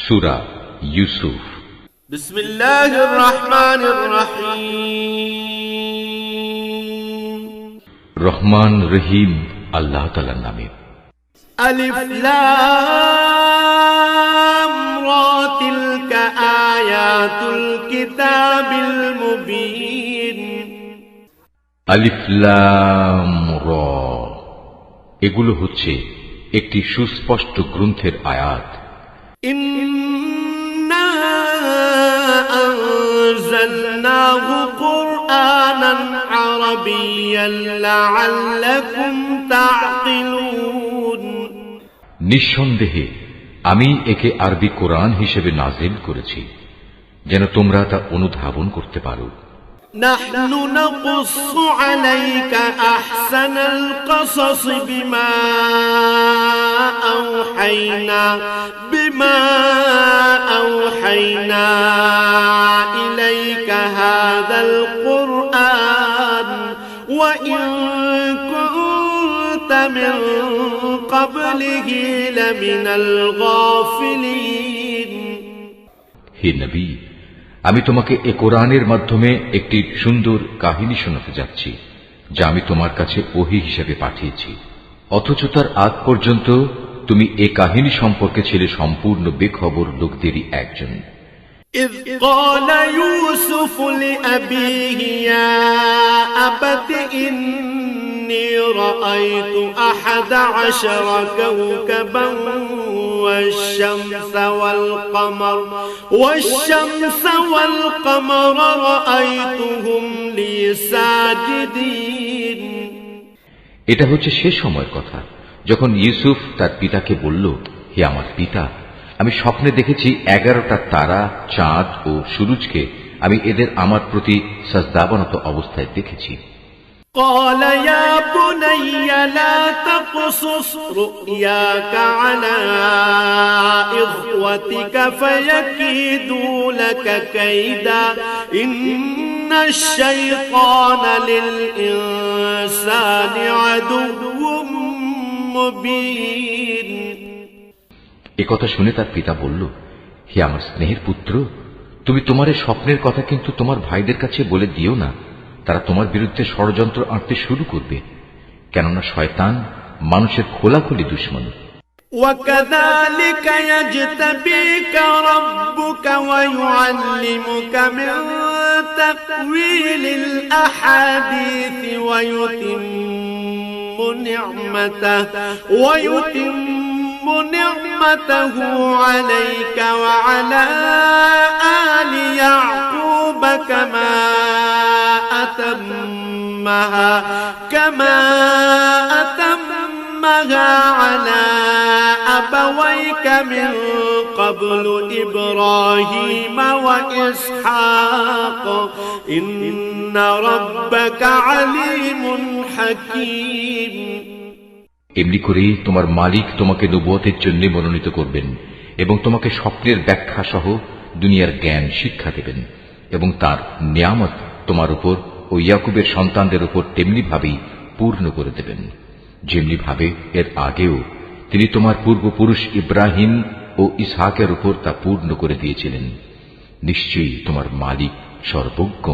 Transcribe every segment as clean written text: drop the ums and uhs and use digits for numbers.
সূরা ইউসুফ। বিসমিল্লাহির রহমানির রহিম। রহমান রহিম আল্লাহ তাআলার নামে। আলিফ লাম রা তিলকা আয়াতুল কিতাবিল মুবিন। আলিফ লাম রা, এগুলো হচ্ছে একটি সুস্পষ্ট গ্রন্থের আয়াত। ইন্না আনজালনাহু কুরআনান আরাবিয়্যান লাআল্লাকুম তা'কিলুন। নিঃসন্দেহে আমি একে আরবি কোরআন হিসেবে নাজিল করেছি, যেন তোমরা তা অনুধাবন করতে পারো। নাহনু নাকুসসু আলাইকা আহসানাল কসস বিমা আওহাইনা ইলাইকা হাযাল কুরআন ওয়া ইন কুনতা মিন ক্বাবলিহি লামিনাল গাফিলিন। হে নবী, আমি তোমাকে এ কোরআনের মাধ্যমে একটি সুন্দর কাহিনী শোনাতে যাচ্ছি, যা আমি তোমার কাছে ওহী হিসেবে পাঠিয়েছি। অথচ তার আগ পর্যন্ত তুমি এ কাহিনী সম্পর্কে ছিলে সম্পূর্ণ বেখবর লোকদেরই একজন। إذ قال يوسف لأبيه يا أبت إني رأيت 11 كوكبا والشمس والقمر رأيتهم لي ساجدين। এটা হচ্ছে সে সময়ের কথা যখন ইউসুফ তার পিতাকে বলল, হে আমার পিতা, আমি স্বপ্নে দেখেছি 11টা তারা, চাঁদ ও সূরজকে আমি এদের আমার প্রতি সাজদাবনত অবস্থায় দেখেছি। قال يا بني لا تقصص رؤياك على إخوتك فيكيدوا لك كيدا إن الشيطان للإنسان عدو মুবিন। একথা শুনে তার পিতা বলল, হে আমার স্নেহের পুত্র, তুমি তোমার এই স্বপ্নের কথা কিন্তু তোমার ভাইদের কাছে বলে দিও না, তারা তোমার বিরুদ্ধে ষড়যন্ত্র আঁটতে শুরু করবে, কেননা শয়তান মানুষের খোলাখুলি দুশমন। وكذلك يجتبيك ربك ويعلمك من تأويل الأحاديث ويتم نعمته عليك وعلى آل يعقوب كما أتمها على أبويك من قبل إبراهيم وإسحاق إن ربك عليم حكيم। এমনি করে তোমার মালিক তোমাকে নবুয়তের জন্য মনোনীত করবেন এবং তোমাকে স্বপ্নের ব্যাখ্যা সহ দুনিয়ার জ্ঞান শিক্ষা দেবেন, এবং তার নিয়ামত তোমার উপর ও ইয়াকুবের সন্তানদের উপর তেমনি ভাবেই পূর্ণ করে দেবেন, যেমনি ভাবে এর আগেও তিনি তোমার পূর্বপুরুষ ইব্রাহিম ও ইসহাকের উপর তা পূর্ণ করে দিয়েছিলেন। নিশ্চয়ই তোমার মালিক সর্বজ্ঞ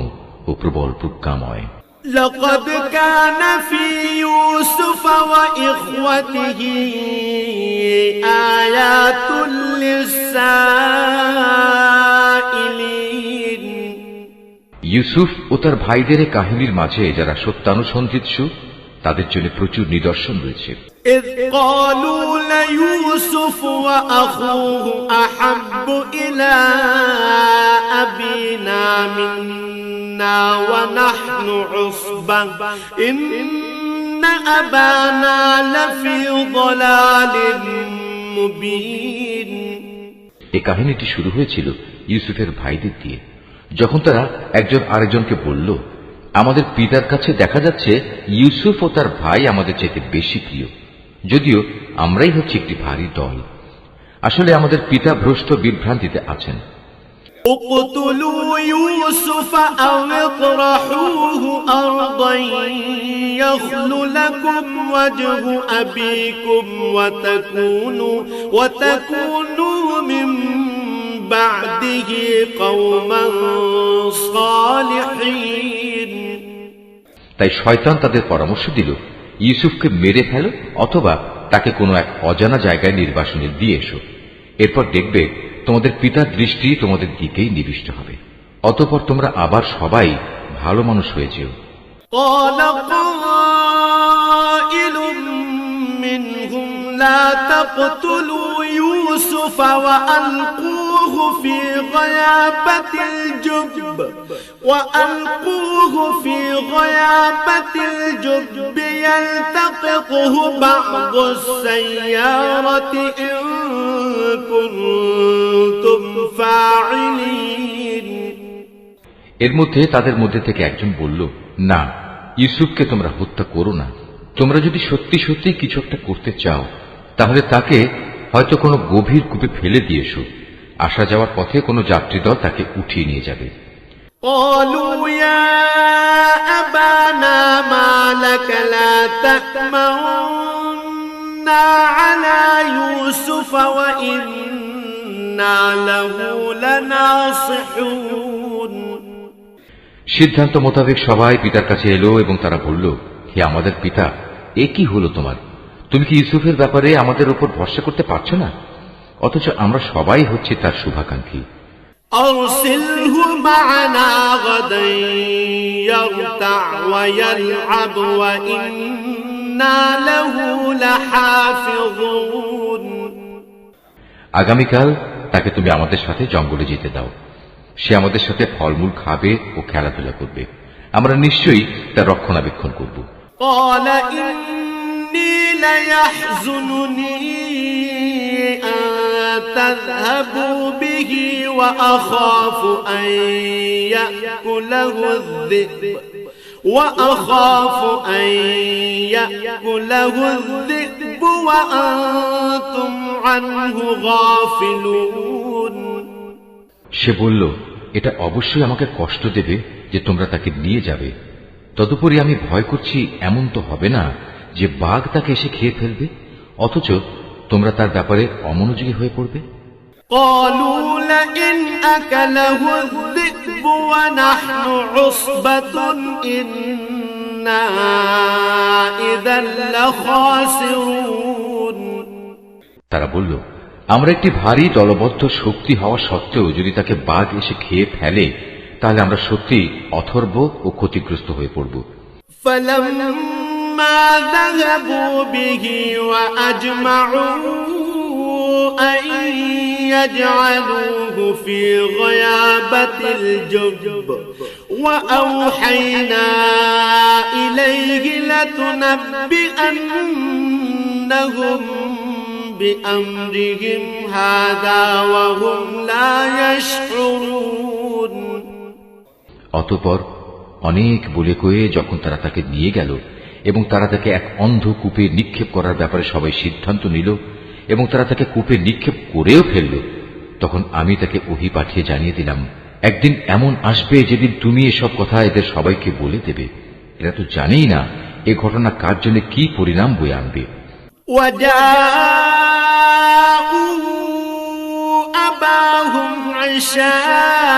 ও প্রবল প্রজ্ঞাময়। لقد كان في يوسف وإخوته آيات للسائلين। ইউসুফ ও তার ভাইদের কাহিনীর মাঝে যারা সত্যানুসন্ধিৎসু, তাদের জন্য প্রচুর নিদর্শন রয়েছে। إذ قالوا ليوسف وأخوه أحب إلى أبينا منا ونحن عصبة إن أبانا لفي ضلال مبين। এই কাহিনীটি শুরু হয়েছিল ইউসুফের ভাইদের দিয়ে, যখন তারা একজন আরেকজনকে বলল, আমাদের পিতার কাছে দেখা যাচ্ছে ইউসুফ ও তার ভাই আমাদের চাইতে বেশি প্রিয়, যদিও আমরাই হচ্ছে একটি ভারী দল। আসলে আমাদের পিতা ভ্রষ্ট বিভ্রান্তিতে আছেন। اقتلوا يوسف أو اطرحوه أرضا يخل لكم وجه أبيكم وتكونوا من بعده قوما صالحين তাই শয়তান তাদের পরামর্শ দিল, ইউসুফকে মেরে ফেলো অথবা তাকে কোনো এক অজানা জায়গায় নির্বাসনে দিয়ে এসো। এরপর দেখবে তোমাদের পিতার দৃষ্টি তোমাদের দিকেই নিবিষ্ট হবে, অতঃপর তোমরা আবার সবাই ভালো মানুষ হয়ে যেও। قال قائل منهم لا تقتلوا يوسف وألقوه في غيابة الجب يلتقطه بعض السيارة إن كنتم فاعلين এর মধ্যে তাদের মধ্যে থেকে একজন বলল, না, ইউসুফকে তোমরা হত্যা করো না। তোমরা যদি সত্যি সত্যি কিছু একটা করতে চাও তাহলে তাকে হয়তো কোনো গভীর কূপে ফেলে দিয়ে এসো। আসা যাওয়ার পথে কোনো যাত্রী দল তাকে উঠিয়ে নিয়ে যাবে। قالوا يا أبانا ما لك لا تأمنا على يوسف وإنا له لناصحون সিদ্ধান্ত মোতাবেক সবাই পিতার কাছে এলো এবং তারা বলল, হে আমাদের পিতা, এ কি হলো তোমার? তুমি কি ইউসুফের ব্যাপারে আমাদের উপর ভরসা করতে পারছো না? অথচ আমরা সবাই হচ্ছি তার শুভাকাঙ্ক্ষী। أرسله معنا غدا يرتع ويلعب وإنا له لحافظون আগামীকাল তাকে তুমি আমাদের সাথে জঙ্গলে যেতে দাও। সে আমাদের সাথে ফলমূল খাবে ও খেলাধুলা করবে। আমরা নিশ্চয়ই তার রক্ষণাবেক্ষণ করব। قال إني ليحزنني أن تذهبوا به وأخاف أن يأكله الذئب وأنتم عنه غافلون সে বলল, এটা অবশ্যই আমাকে কষ্ট দেবে যে তোমরা তাকে নিয়ে যাবে। তদুপরি আমি ভয় করছি এমন তো হবে না যে বাঘ তাকে এসে খেয়ে ফেলবে, অথচ তোমরা তার ব্যাপারে অমনোযোগী হয়ে পড়বে। قالوا لئن أكله الذئب ونحن عصبة إنا إذا لخاسرون তারা বলল, আমরা একটি ভারী দলবদ্ধ শক্তি হওয়া সত্ত্বেও যদি তাকে বাঘ এসে খেয়ে ফেলে তাহলে আমরা সত্যি অথর্ব ও ক্ষতিগ্রস্ত হয়ে পড়ব। فلما ذهبوا به وأجمعوا أن يجعلوه في غيابة الجب وأوحينا إليه لتنبئنهم بأمرهم هذا وهم لا يشعرون অতঃপর অনেক বলে কয়ে যখন তারা তাকে নিয়ে গেল এবং তারা তাকে এক অন্ধ কূপে নিক্ষেপ করার ব্যাপারে সবাই সিদ্ধান্ত নিল এবং তারা তাকে কূপে নিক্ষেপ করেও ফেলল, তখন আমি তাকে ওহী পাঠিয়ে জানিয়ে দিলাম, একদিন এমন আসবে যেদিন তুমি এসব কথা এদের সবাইকে বলে দেবে। এরা তো জানেই না এ ঘটনা কার জন্য কি পরিণাম বয়ে আনবে। أباهم عشاء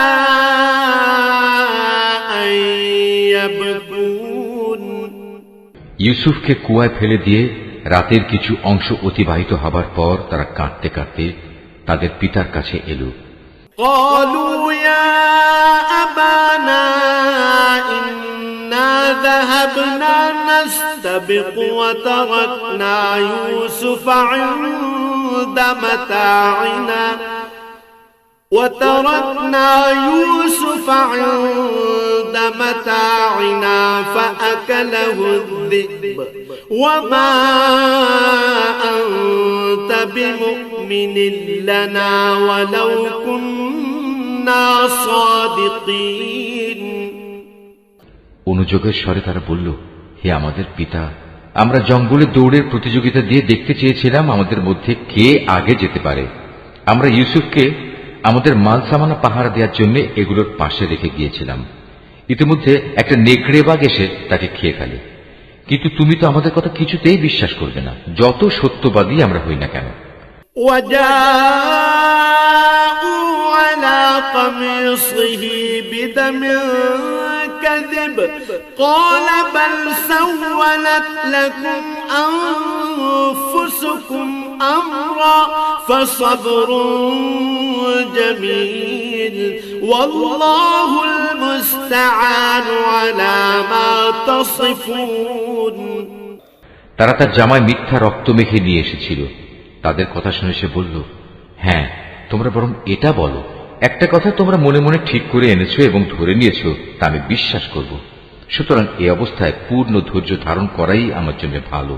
يبكون ইউসুফকে কুয়ায় ফেলে দিয়ে রাতের কিছু অংশ অতিবাহিত হবার পর তারা কাঁদতে কাঁদতে তাদের পিতার কাছে এলো। قالوا يا أبانا إنا ذهبنا نستبق وتركنا يوسف عند متاعنا فأكله الذئب وما أنت بمؤمن لنا ولو كنا صادقين অনুযোগের স্বরে তারা বলল, হে আমাদের পিতা, আমরা জঙ্গলে দৌড়ের প্রতিযোগিতা দিয়ে দেখতে চেয়েছিলাম আমাদের মধ্যে কে আগে যেতে পারে। আমরা ইউসুফকে আমাদের মাল সামানা পাহারা দেওয়ার জন্য এগুলোর পাশে রেখে গিয়েছিলাম। ইতিমধ্যে একটা নেকড়ে বাঘ এসে তাকে খেয়ে ফেলে। কিন্তু তুমি তো আমাদের কথা কিছুতেই বিশ্বাস করবে না, যত সত্যবাদী আমরা হই না কেন। وجاءوا قميصه بدم كذب قال بل سولت لكم أنفسكم أمرا فصبر جميل والله المستعان على ما تصفون তারা তার জামায় মিথ্যা রক্ত মেখে নিয়ে এসেছিল। তাদের কথা শুনে সে বলল, হ্যাঁ, তোমরা বরং এটা বলো, একটা কথা তোমরা মনে মনে ঠিক করে এনেছো এবং ধরে নিয়েছো, তা আমি বিশ্বাস করব। সুতরাং এই অবস্থায় পূর্ণ ধৈর্য ধারণ করাই আমার জন্য ভালো।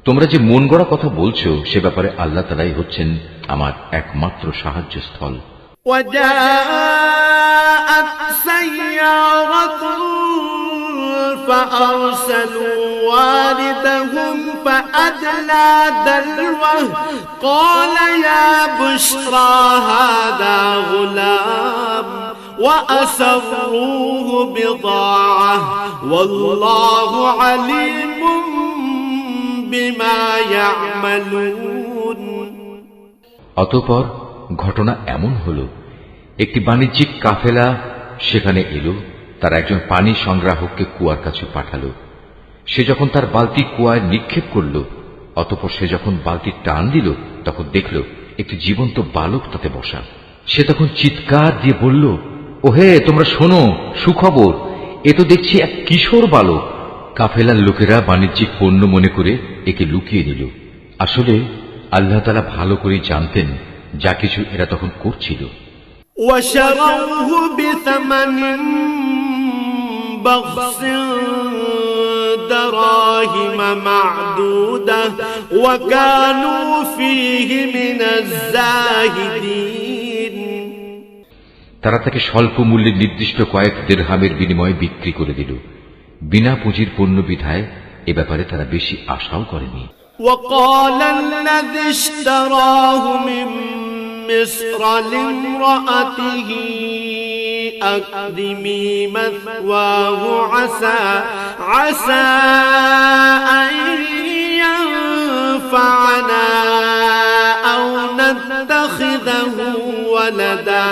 তোমরা যে মন গড়া কথা বলছো সে ব্যাপারে আল্লাহ তাআলাই হচ্ছেন আমার একমাত্র সাহায্যস্থল। وجاءت سيارة فأرسلوا واردهم فأدلى دلوه قال يا بشرى هذا غلام وأسروه بضاعة والله عليم بما يعملون অতঃপর ঘটনা এমন হল, একটি বাণিজ্যিক কাফেলা সেখানে এলো। তার একজন পানি সংগ্রাহককে কুয়ার কাছে পাঠালো। সে যখন তার বালতি কুয়ায় নিক্ষেপ করল, অতঃপর সে যখন বালতি টান দিল, তখন দেখল একটি জীবন্ত বালক তাতে বসা। সে তখন চিৎকার দিয়ে বলল, ওহে, তোমরা শোনো, সুখবর, এ তো দেখছি এক কিশোর বালক। কাফেলার লোকেরা বাণিজ্যিক পণ্য মনে করে একে লুকিয়ে নিল। আসলে আল্লাহ তাআলা ভালো করে জানতেন যা কিছু এরা তখন করছিল। وشروه بثمن بخس دراهم معدودة وكانوا فيه من الزاهدين তারা তাকে স্বল্প মূল্যে নির্দিষ্ট কয়েক দিরহামের বিনিময়ে বিক্রি করে দিল। বিনা পুঁজির পণ্য বিধায় এ ব্যাপারে তারা বেশি আশাও করেনি। وقال الذي اشتراه من مصر لامرأته أقدمي مثواه عسى أن ينفعنا أو نتخذه ولدا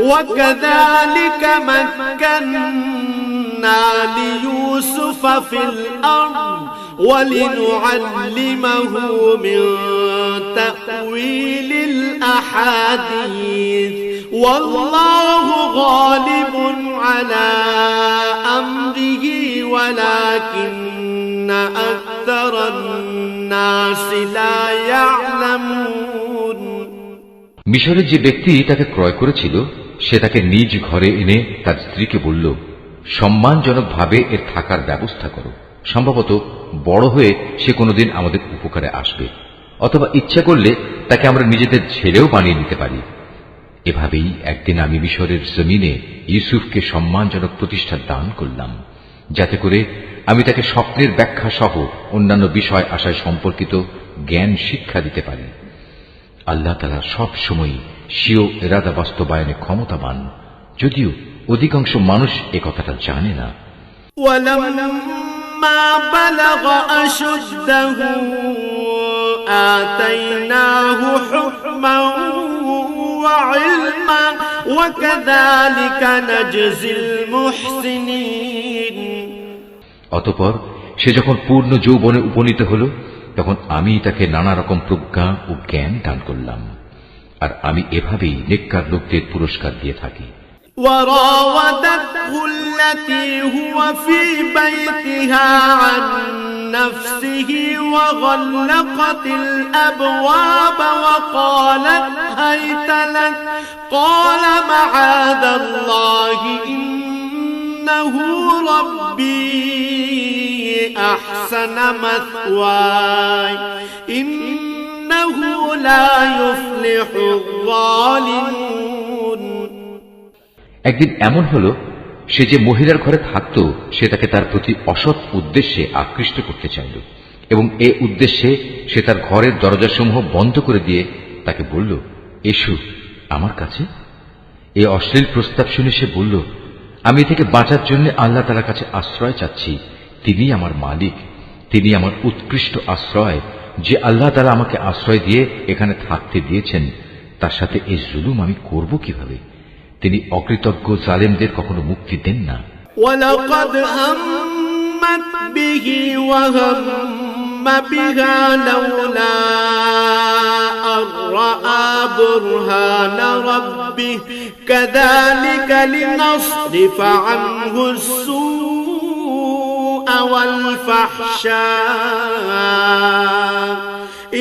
وكذلك مكنا ليوسف في الأرض ولنعلمه من تأويل الأحاديث والله غالب على أمره ولكن أكثر الناس لا يعلمون মিশরের যে ব্যক্তি তাকে ক্রয় করেছিল সে তাকে নিজ ঘরে এনে তার স্ত্রীকে বলল, সম্মানজনকভাবে এর থাকার ব্যবস্থা করো। সম্ভবত বড় হয়ে সে কোনোদিন আমাদের উপকারে আসবে, অথবা ইচ্ছা করলে তাকে আমরা নিজেদের ছেলেও বানিয়ে নিতে পারি। এভাবেই একদিন আমি মিশরের জমিনে ইউসুফকে সম্মানজনক প্রতিষ্ঠা দান করলাম, যাতে করে আমি তাকে স্বপ্নের ব্যাখ্যা সহ অন্যান্য বিষয় আশয় সম্পর্কিত জ্ঞান শিক্ষা দিতে পারি। আল্লাহ তাআলা সব সময় স্বীয় ইরাদা বাস্তবায়নে ক্ষমতাবান, যদিও অধিকাংশ মানুষ এ কথাটা জানে না। ولما بلغ أشده آتيناه حكما وعلما وكذلك نجزي المحسنين অতঃপর সে যখন পূর্ণ যৌবনে উপনীত হল, তখন আমি তাকে নানা রকম প্রজ্ঞা ও জ্ঞান দান করলাম, আর আমি এভাবেই নেককার লোকদের পুরস্কার দিয়ে থাকি। وراودته التي هو في بيتها عن نفسه وغلقت الأبواب وقالت هيت لك قال معاذ الله إنه ربي أحسن مثواي إنه لا يفلح الظالمون একদিন এমন হল, সে যে মহিলার ঘরে থাকত সে তাকে তার প্রতি অসৎ উদ্দেশ্যে আকৃষ্ট করতে চাইল, এবং এ উদ্দেশ্যে সে তার ঘরের দরজাসমূহ বন্ধ করে দিয়ে তাকে বলল, এসো আমার কাছে। এই অশ্লীল প্রস্তাব শুনে সে বলল, আমি থেকে বাঁচার জন্য আল্লাহ তাআলার কাছে আশ্রয় চাচ্ছি। তিনি আমার মালিক, তিনি আমার উৎকৃষ্ট আশ্রয়। যে আল্লাহ তাআলা আমাকে আশ্রয় দিয়ে এখানে থাকতে দিয়েছেন, তার সাথে এই জুলুম আমি করব কিভাবে? তিনি অকৃতজ্ঞ জালেমদের কখনো মুক্তি দেন না। ولقد همت به وهم بها لولا أن رأى برهان ربه كذلك لنصرف عنه السوء والفحشاء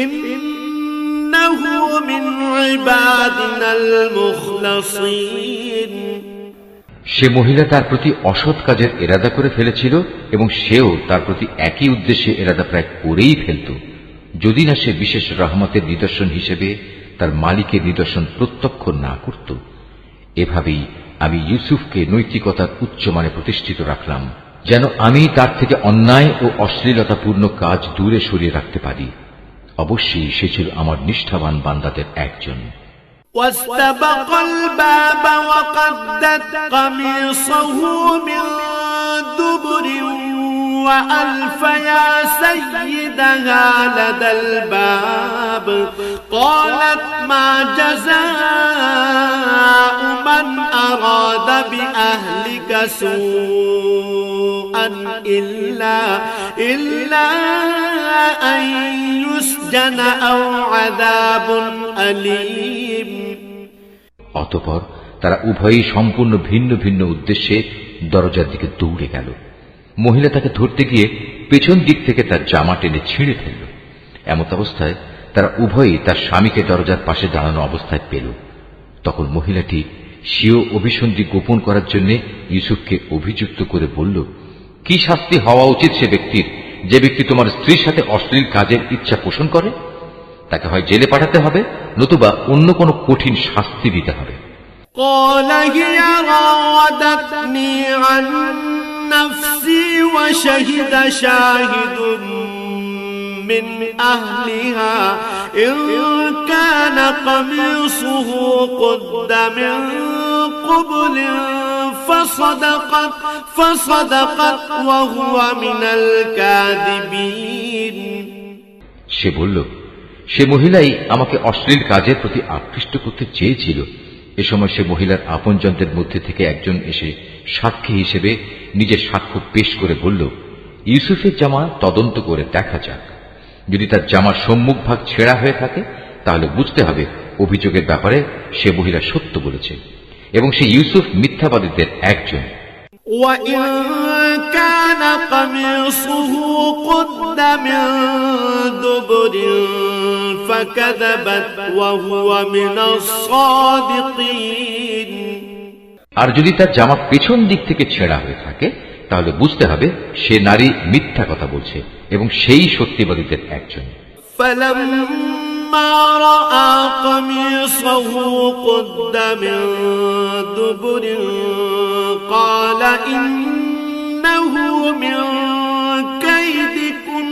إنه من عبادنا المخلصين। সে মহিলা তার প্রতি অসৎ কাজের এরাদা করে ফেলেছিল এবং সেও তার প্রতি একই উদ্দেশ্যে এরাদা প্রায় করেই ফেলত, যদি না সে বিশেষ রহমতের নিদর্শন হিসেবে তার মালিকের নিদর্শন প্রত্যক্ষ না করত। এভাবেই আমি ইউসুফকে নৈতিকতার উচ্চমানে প্রতিষ্ঠিত রাখলাম, যেন আমি তার থেকে অন্যায় ও অশ্লীলতাপূর্ণ কাজ দূরে সরিয়ে রাখতে পারি। অবশ্যই সে ছিল আমার নিষ্ঠাবান বান্দাদের একজন। واستبق الباب وقدت قميصه من دبر وألف يا سيدها لدى الباب قالت ما جزاء من أراد بأهلك سوءا إلا أن يسجن أو عذاب أليم। অতঃপর তারা উভয়ই সম্পূর্ণ ভিন্ন ভিন্ন উদ্দেশ্যে দরজার দিকে দৌড়ে গেল। মহিলা তাকে ধরতে গিয়ে পেছন দিক থেকে তার জামা টেনে ছিঁড়ে ফেলল। এমত অবস্থায় তারা উভয়ই তার স্বামীকে দরজার পাশে দাঁড়ানো অবস্থায় পেল। তখন মহিলাটি স্বীয় অভিসন্ধি গোপন করার জন্য ইউসুফকে অভিযুক্ত করে বলল, কি শাস্তি হওয়া উচিত সে ব্যক্তির যে ব্যক্তি তোমার স্ত্রীর সাথে অশ্লীল কাজের ইচ্ছা পোষণ করে? তাকে হয় জেলে পাঠাতে হবে, নতুবা অন্য কোনো কঠিন শাস্তি দিতে হবে। قال هي راودتني عن نفسي وشهد شاهد من أهلها إن كان قميصه قد من قبل فصدقت وهو من الكاذبين। সে বলল, সে মহিলাই আমাকে অশ্লীল কাজের প্রতি আকৃষ্ট করতে চেয়েছিল। এ সময় সে মহিলার আপনজনদের মধ্যে থেকে একজন এসে সাক্ষী হিসেবে নিজের সাক্ষ্য পেশ করে বলল, ইউসুফের জামা তদন্ত করে দেখা যাক। যদি তার জামার সম্মুখ ভাগ ছেঁড়া হয়ে থাকে তাহলে বুঝতে হবে অভিযোগের ব্যাপারে সে মহিলা সত্য বলেছে এবং সে ইউসুফ মিথ্যাবাদীদের একজন। وَإِن كَانَ قَمِيصُهُ قُدَّ مِن دُبُرٍ فَكَذَبَتْ وَهُوَ مِنَ الصَّادِقِينَ। আর যদি তার জামা পেছন দিক থেকে ছেঁড়া হয়ে থাকে তাহলে বুঝতে হবে সে নারী মিথ্যা কথা বলছে এবং সেই সত্যবাদীদের একজন। فَلَمَّا رَأَى قَمِيصَهُ قُدَّ مِن دُبُرٍ قَالَ إِنَّهُ مِن كَيْدِكُنَّ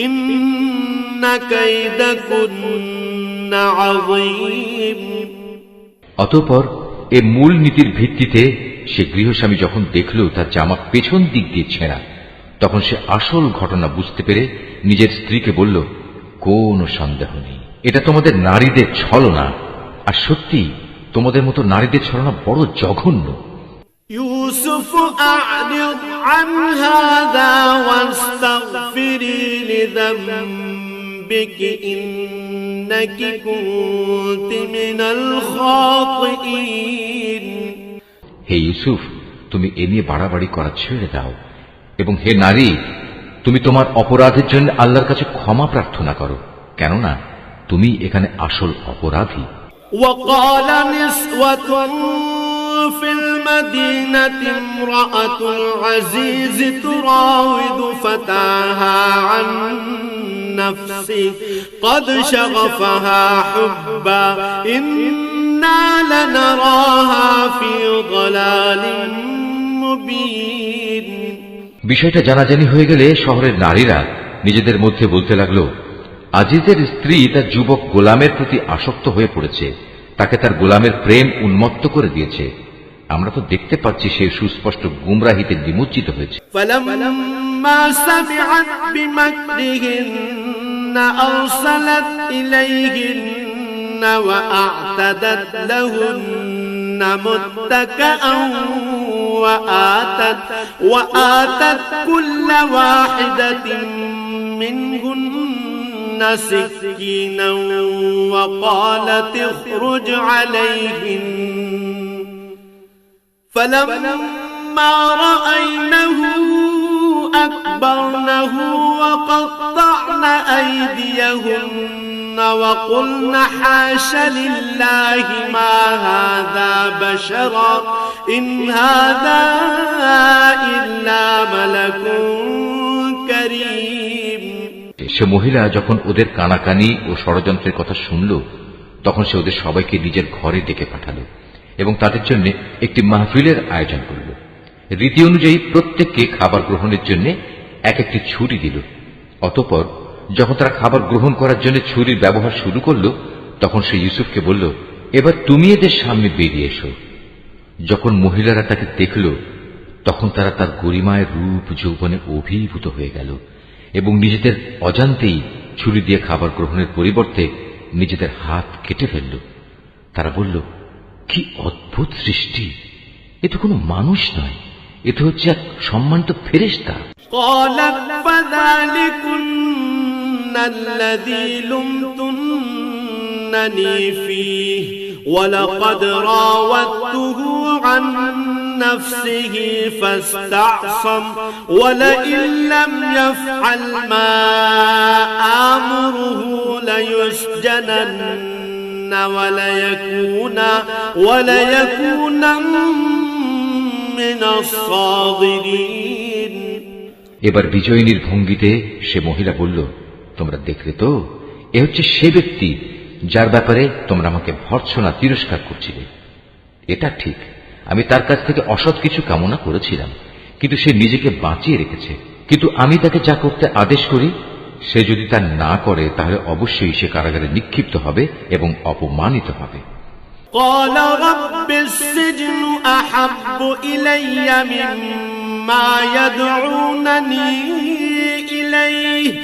إِنَّ كَيْدَكُنَّ عَظِيمٌ। অতঃপর এ মূল নীতির ভিত্তিতে সে গৃহস্বামী যখন দেখল তার জামা পেছন দিক দিয়ে ছেঁড়া, তখন সে আসল ঘটনা বুঝতে পেরে নিজের স্ত্রীকে বলল, কোনো সন্দেহ নেই, এটা তোমাদের নারীদের ছলনা, আর সত্যি তোমাদের মতো নারীদের ছলনা বড় জঘন্য। ইউসুফ আ'রিদ আন হাযা ওয়াস্তাগফিরি লিযামবিকি ইন্নাকি কুনতি মিনাল খাতিঈন। হে ইউসুফ, তুমি এ নিয়ে বাড়াবাড়ি করা ছেড়ে দাও এবং হে নারী, তুমি তোমার অপরাধের জন্য আল্লাহর কাছে ক্ষমা প্রার্থনা করো, কেননা তুমি এখানে আসল অপরাধী। وقال نسوة في المدينة امرأة العزيز تراود فتاها عن نفسه قد شغفها حبا إنا لنراها في ضلال مبين। বিষয়টা জানাজানি হয়ে গেলে শহরের নারীরা নিজেদের মধ্যে বলতে লাগলো, আজিজের স্ত্রী তার যুবক গোলামের প্রতি আসক্ত হয়ে পড়েছে, তাকে তার গোলামের প্রেম উন্মত্ত করে দিয়েছে। আমরা তো দেখতে পাচ্ছি সে সুস্পষ্ট গুমরাহিতে নিমজ্জিত হয়েছে। فلما سمعت بمكرهن أرسلت إليهن وأعتدت لهن متكئا وآتت كل واحدة منهن سكينا وقالت اخرج عليهن فلما رأينه أكبرنه وقطعن أيديهن وقلن حاش لله ما هذا بشرا إن هذا إلا ملك كريم। সে মহিলা যখন ওদের কানাকানি ও ষড়যন্ত্রের কথা শুনল, তখন সে ওদের সবাইকে নিজের ঘরে ডেকে পাঠালো এবং তাদের জন্য একটি মাহফিলের আয়োজন করল। রীতি অনুযায়ী প্রত্যেককে খাবার গ্রহণের জন্য এক একটি ছুরি দিল। অতঃপর যখন তারা খাবার গ্রহণ করার জন্য ছুরির ব্যবহার শুরু করল, তখন সে ইউসুফকে বলল, এবার তুমি এদের সামনে বেরিয়ে এসো। যখন মহিলারা তাকে দেখল, তখন তারা তার গরিমায় রূপ যৌবনে অভিভূত হয়ে গেল এবং নিজেদের অজান্তেই ছুরি দিয়ে খাবার গ্রহণের পরিবর্তে নিজেদের হাত কেটে ফেলল। তারা বলল, কি অদ্ভুত সৃষ্টি! এ তো কোনো মানুষ নয়, এ তো হচ্ছে এক সম্মানিত ফেরেশতা। قالت فذلكن الذي لمتنني فيه ولقد راودته عن نفسه فاستعصم ولئن لم يفعل ما آمره ليسجنن وليكون من الصاغرين। এবার বিজয়িনীর ভঙ্গিতে সে মহিলা বলল, তোমরা দেখলে তো, এ হচ্ছে সে ব্যক্তি যার ব্যাপারে তোমরা আমাকে ভর্ৎসনা তিরস্কার করছিলে। এটা ঠিক, আমি তার কাছ থেকে অসৎ কিছু কামনা করেছিলাম, কিন্তু সে নিজেকে বাঁচিয়ে রেখেছে। কিন্তু আমি তাকে যা করতে আদেশ করি, সে যদি তা না করে তাহলে অবশ্যই সে কারাগারে নিক্ষিপ্ত হবে এবং অপমানিত হবে। قال رب السجن أحب إلي مما يدعونني إليه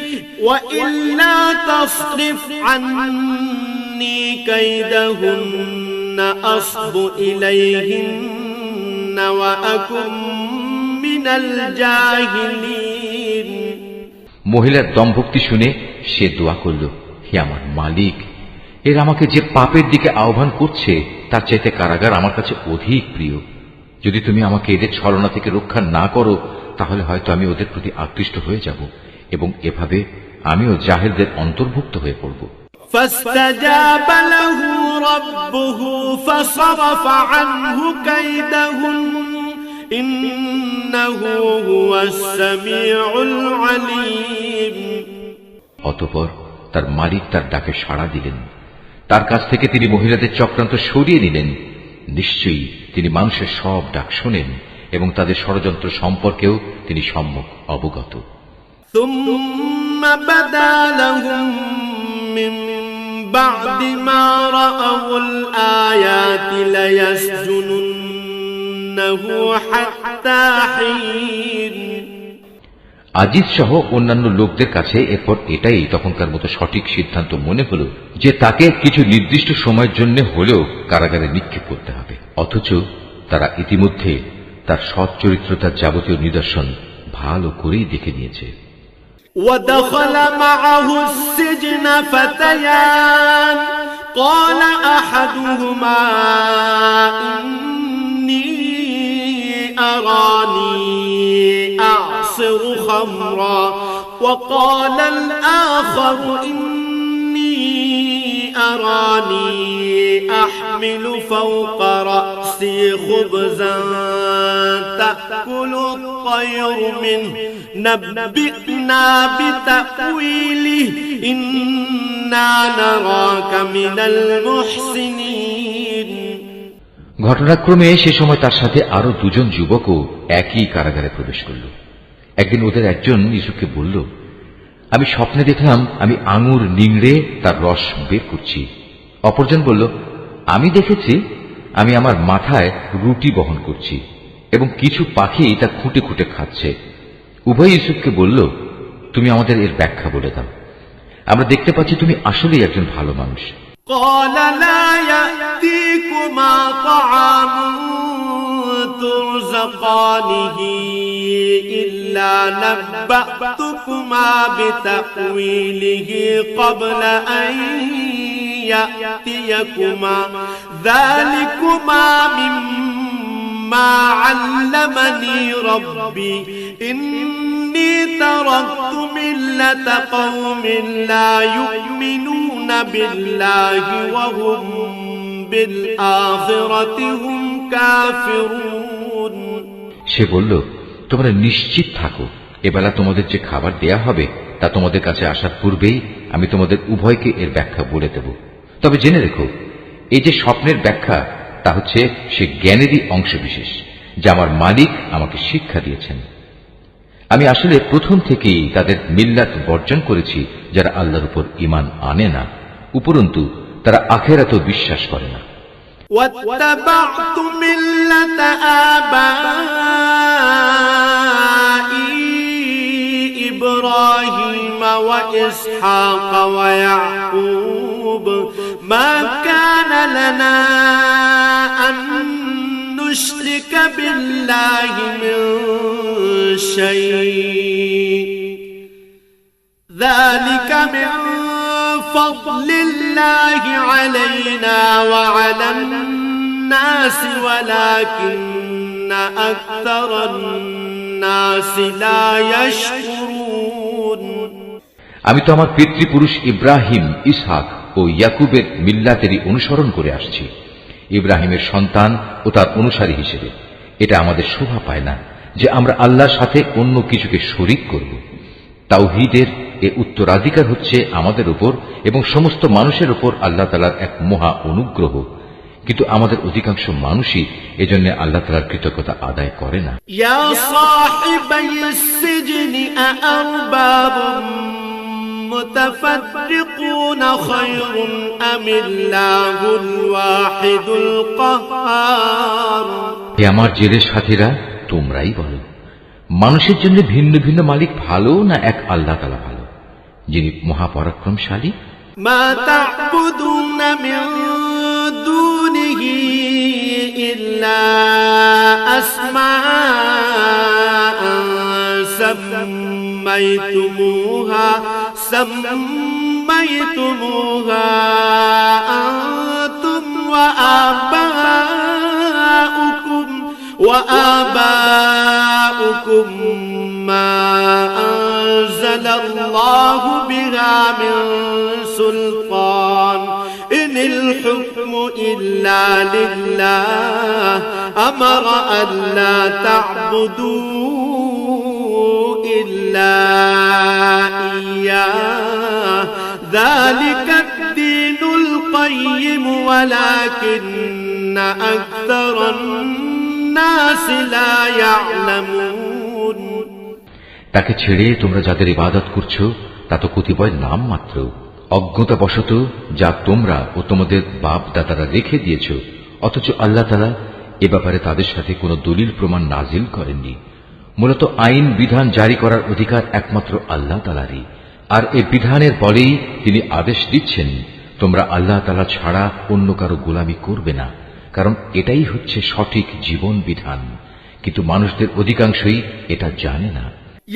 وإلا تصرف عني كيدهن أصب إليهن وأكن من الجاهلين। মহিলার দম্ভক্তি শুনে সে দোয়া করল, হে আমার মালিক, এর আমাকে যে পাপের দিকে আহ্বান করছে তার চাইতে কারাগার আমার কাছে অধিক প্রিয়। যদি তুমি আমাকে এদের ছলনা থেকে রক্ষা না করো, তাহলে হয়তো আমি ওদের প্রতি আকৃষ্ট হয়ে যাব এবং এভাবে আমিও জাহেলদের অন্তর্ভুক্ত হয়ে পড়ব। فاستجاب له ربه فصرف عنه كيدهن إنه هو السميع العليم। অতঃপর তার মালিক তার ডাকে সাড়া দিলেন, তার কাছ থেকে তিনি মহিলাদের চক্রান্ত সরিয়ে নিলেন। নিশ্চয়ই তিনি মানুষের সব ডাক শোনেন এবং তাদের ষড়যন্ত্র সম্পর্কেও তিনি সম্যক অবগত। ثم بدا لهم من بعد ما رأوا الآيات ليسجننه حتى حين। আজিজ সহ অন্যান্য লোকদের কাছে এরপর এটাই তখনকার মতো সঠিক সিদ্ধান্ত মনে হল যে তাকে কিছু নির্দিষ্ট সময়ের জন্য হলেও কারাগারে নিক্ষেপ করতে হবে। অথচ তারা ইতিমধ্যে তার সৎ চরিত্রতার যাবতীয় নিদর্শন ভালো করেই দেখে নিয়েছে। ودخل معه السجن فتيان قال أحدهما إني أراني أعصر خمرا وقال الآخر إني أراني أحمل فوق رأسي خبزا تأكل الطير منه نبئنا بتأويله إنا نراك من المحسنين। ঘটনাক্রমে সে সময় তার সাথে আরো দুজন যুবকও একই কারাগারে প্রবেশ করল। একদিন ওদের একজন ইউসুফকে বলল, আমি স্বপ্নে দেখলাম আমি আঙুর নিংড়ে তার রস বের করছি। অপরজন বলল, আমি দেখেছি আমি আমার মাথায় রুটি বহন করছি এবং কিছু পাখি তা খুঁটে খুঁটে খাচ্ছে। উভয় ইউসুফকে বলল, তুমি আমাদের এর ব্যাখ্যা বলে দাও, আমরা দেখতে পাচ্ছি তুমি আসলেই একজন ভালো মানুষ। قال لا يأتيكما طعام ترزقانه إلا نبأتكما بتأويله قبل أن يأتيكما ذلكما مما علمني ربي إني تركت ملة قوم لا يؤمنون بالله وهم بالآخرة هم كافرون সে বলল, তোমরা নিশ্চিত থাকো, এবেলা তোমাদের যে খাবার দেয়া হবে তা তোমাদের কাছে আসার পূর্বেই আমি তোমাদের উভয়কে এর ব্যাখ্যা বলে দেব। তবে জেনে রেখো, এই যে স্বপ্নের ব্যাখ্যা তা হচ্ছে সে জ্ঞানেরই অংশবিশেষ যা আমার মালিক আমাকে শিক্ষা দিয়েছেন। আমি আসলে প্রথম থেকেই তাদের মিল্লাত বর্জন করেছি যারা আল্লাহর উপর ঈমান আনে না, উপরন্তু তারা আখিরাতেও বিশ্বাস করে না। واتبعت ملة آبائي إبراهيم وإسحاق ويعقوب ما كان لنا أن نشرك بالله من شيء ذلك من فضل الله علينا وعلى الناس ولكن أكثر الناس لا يشكرون আমি তো আমার পিতৃপুরুষ ইব্রাহিম, ইসহাক ও ইয়াকুবের মিল্লাতেরই অনুসরণ করে আসছি, ইব্রাহিমের সন্তান ও তার অনুসারী হিসেবে। এটা আমাদের শোভা পায় না যে আমরা আল্লাহর সাথে অন্য কিছুকে শরীক করব। তাওহীদের এ উত্তরাধিকার হচ্ছে আমাদের উপর এবং সমস্ত মানুষের উপর আল্লাহ তাআলার এক মহা অনুগ্রহ, কিন্তু আমাদের অধিকাংশ মানুষই এজন্য আল্লাহ তাআলার কৃতজ্ঞতা আদায় করে না। ইয়া সাহিবাইস সিজনি আরবাবুম মুতাফাররিকুন খায়রুন আমিল্লাহুল ওয়াহিদুল কাহ্হার। হে আমার জেলের সাথীরা, তোমরাই বলো, মানুষের জন্য ভিন্ন ভিন্ন মালিক ভালো না এক আল্লাহ তাআলা ভালো, যিনি মহাপরাক্রমশালী? মা তা'বুদুনা মিন দুনিহি ইল্লা আসমাআন সাম্মাইতুমুহা আনতুম وآباؤكم ما أنزل الله بها من سلطان إن الحكم إلا لله أمر ألا تعبدوا إلا إياه ذلك الدين القيم ولكن أكثر الناس لا يعلمون তাকে ছেড়ে তোমরা যাদের ইবাদত করছো তা তো কতিপয় নাম মাত্র, অজ্ঞতাবশত যা তোমরা ও তোমাদের বাপ দাদারা রেখে দিয়েছ, অথচ আল্লাহ তাআলা এ ব্যাপারে তাদের সাথে কোনো দলিল প্রমাণ নাজিল করেননি। মূলত আইন বিধান জারি করার অধিকার একমাত্র আল্লাহ তাআলারই, আর এ বিধানের বলেই তিনি আদেশ দিচ্ছেন তোমরা আল্লাহ তাআলা ছাড়া অন্য কারো গোলামি করবে না, কারণ এটাই হচ্ছে সঠিক জীবন বিধান, কিন্তু মানুষদের অধিকাংশই এটা জানে না।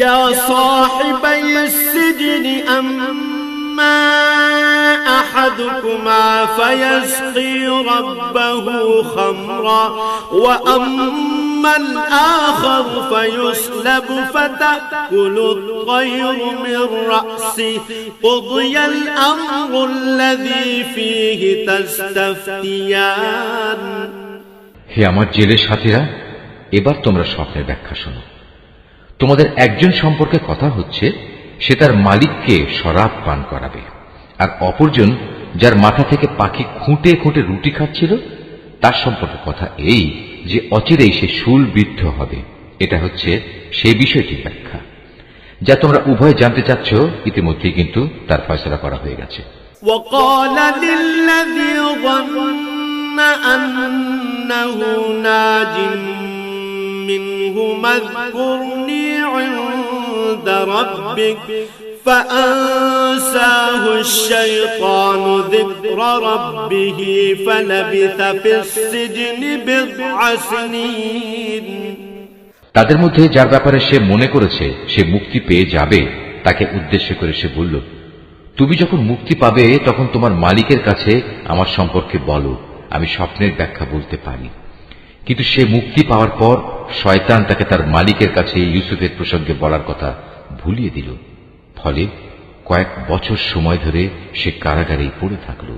ইয়া সাহিবাইস সিজনি আম্মা আহাদুকুমা ফায়াসকি রাব্বাহু খামরা ওয়া আম্মাল আখার ফায়ুসলাবু ফাতাকুলুত গায়রু মির রাসি কুদিয়াল আমরুল্লাযী ফীহি তাস্তাফতিয়ান। হে আমার জেলের সাথীরা, এবার তোমরা স্বপ্নের ব্যাখ্যা শোনো। তোমাদের একজন সম্পর্কে কথা হচ্ছে সে তার মালিককে শরাব পান করাবে, আর অপরজন যার মাথা থেকে পাখি খুঁটে খুঁটে রুটি খাচ্ছিল তার সম্পর্কে কথা এই যে অচিরেই সে শূলবিদ্ধ হবে। এটা হচ্ছে সেই বিষয়টির ব্যাখ্যা যা তোমরা উভয় জানতে চাচ্ছ, ইতিমধ্যেই কিন্তু তার ফয়সালা করা হয়ে গেছে। وقال للذي ظن أنه ناج منهما اذكرني عند ربك فأنساه الشيطان ذكر ربه فلبث في السجن بضع سنين। তাদের মধ্যে যার ব্যাপারে সে মনে করেছে সে মুক্তি পেয়ে যাবে তাকে উদ্দেশ্য করে সে বলল, তুমি যখন মুক্তি পাবে তখন তোমার মালিকের কাছে আমার সম্পর্কে বলো, আমি স্বপ্নের ব্যাখ্যা বলতে পারি। কিন্তু সে মুক্তি পাওয়ার পর শয়তান তাকে তার মালিকের কাছে ইউসুফের প্রসঙ্গে বলার কথা ভুলিয়ে দিল। ফলে কয়েক বছর সময় ধরে সে কারাগারেই পড়ে থাকল।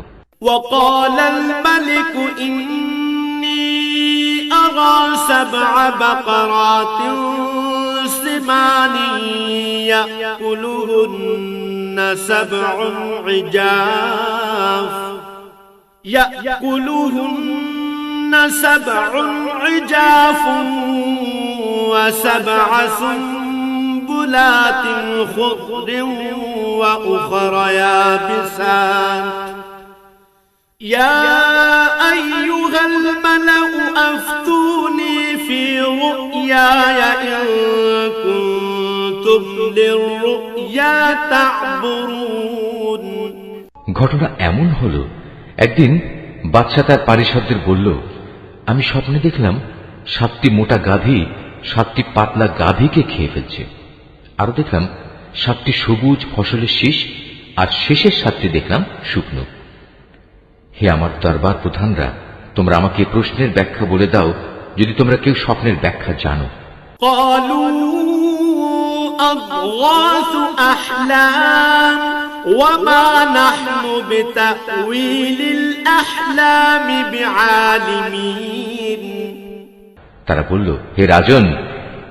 وقال الملك إني أرى 7 بقرات سمان يأكلهن 7 عجاف و7 سنبلات خضر وأخر يابسات يا أيها الملأ أفتوني في رؤياي إن كنتم للرؤيا تعبرون। ঘটনা এমন হলো, একদিন বাদশা তার পারিষদদের বলল, আমি স্বপ্নে দেখলাম 7টি মোটা গাভী 7টি পাতলা গাভীকে খেয়ে ফেলছে। আরো দেখলাম 7টি সবুজ ফসলের শীষ, আর শেষের 7টি দেখলাম শুকনো। হে আমার দরবার প্রধানরা, তোমরা আমাকে প্রশ্নের ব্যাখ্যা বলে দাও যদি তোমরা কেউ স্বপ্নের ব্যাখ্যা জানো। قالوا أضغاث أحلام وما نحن بتأويل الأحلام بعالمين। তারা বলল, হে রাজন,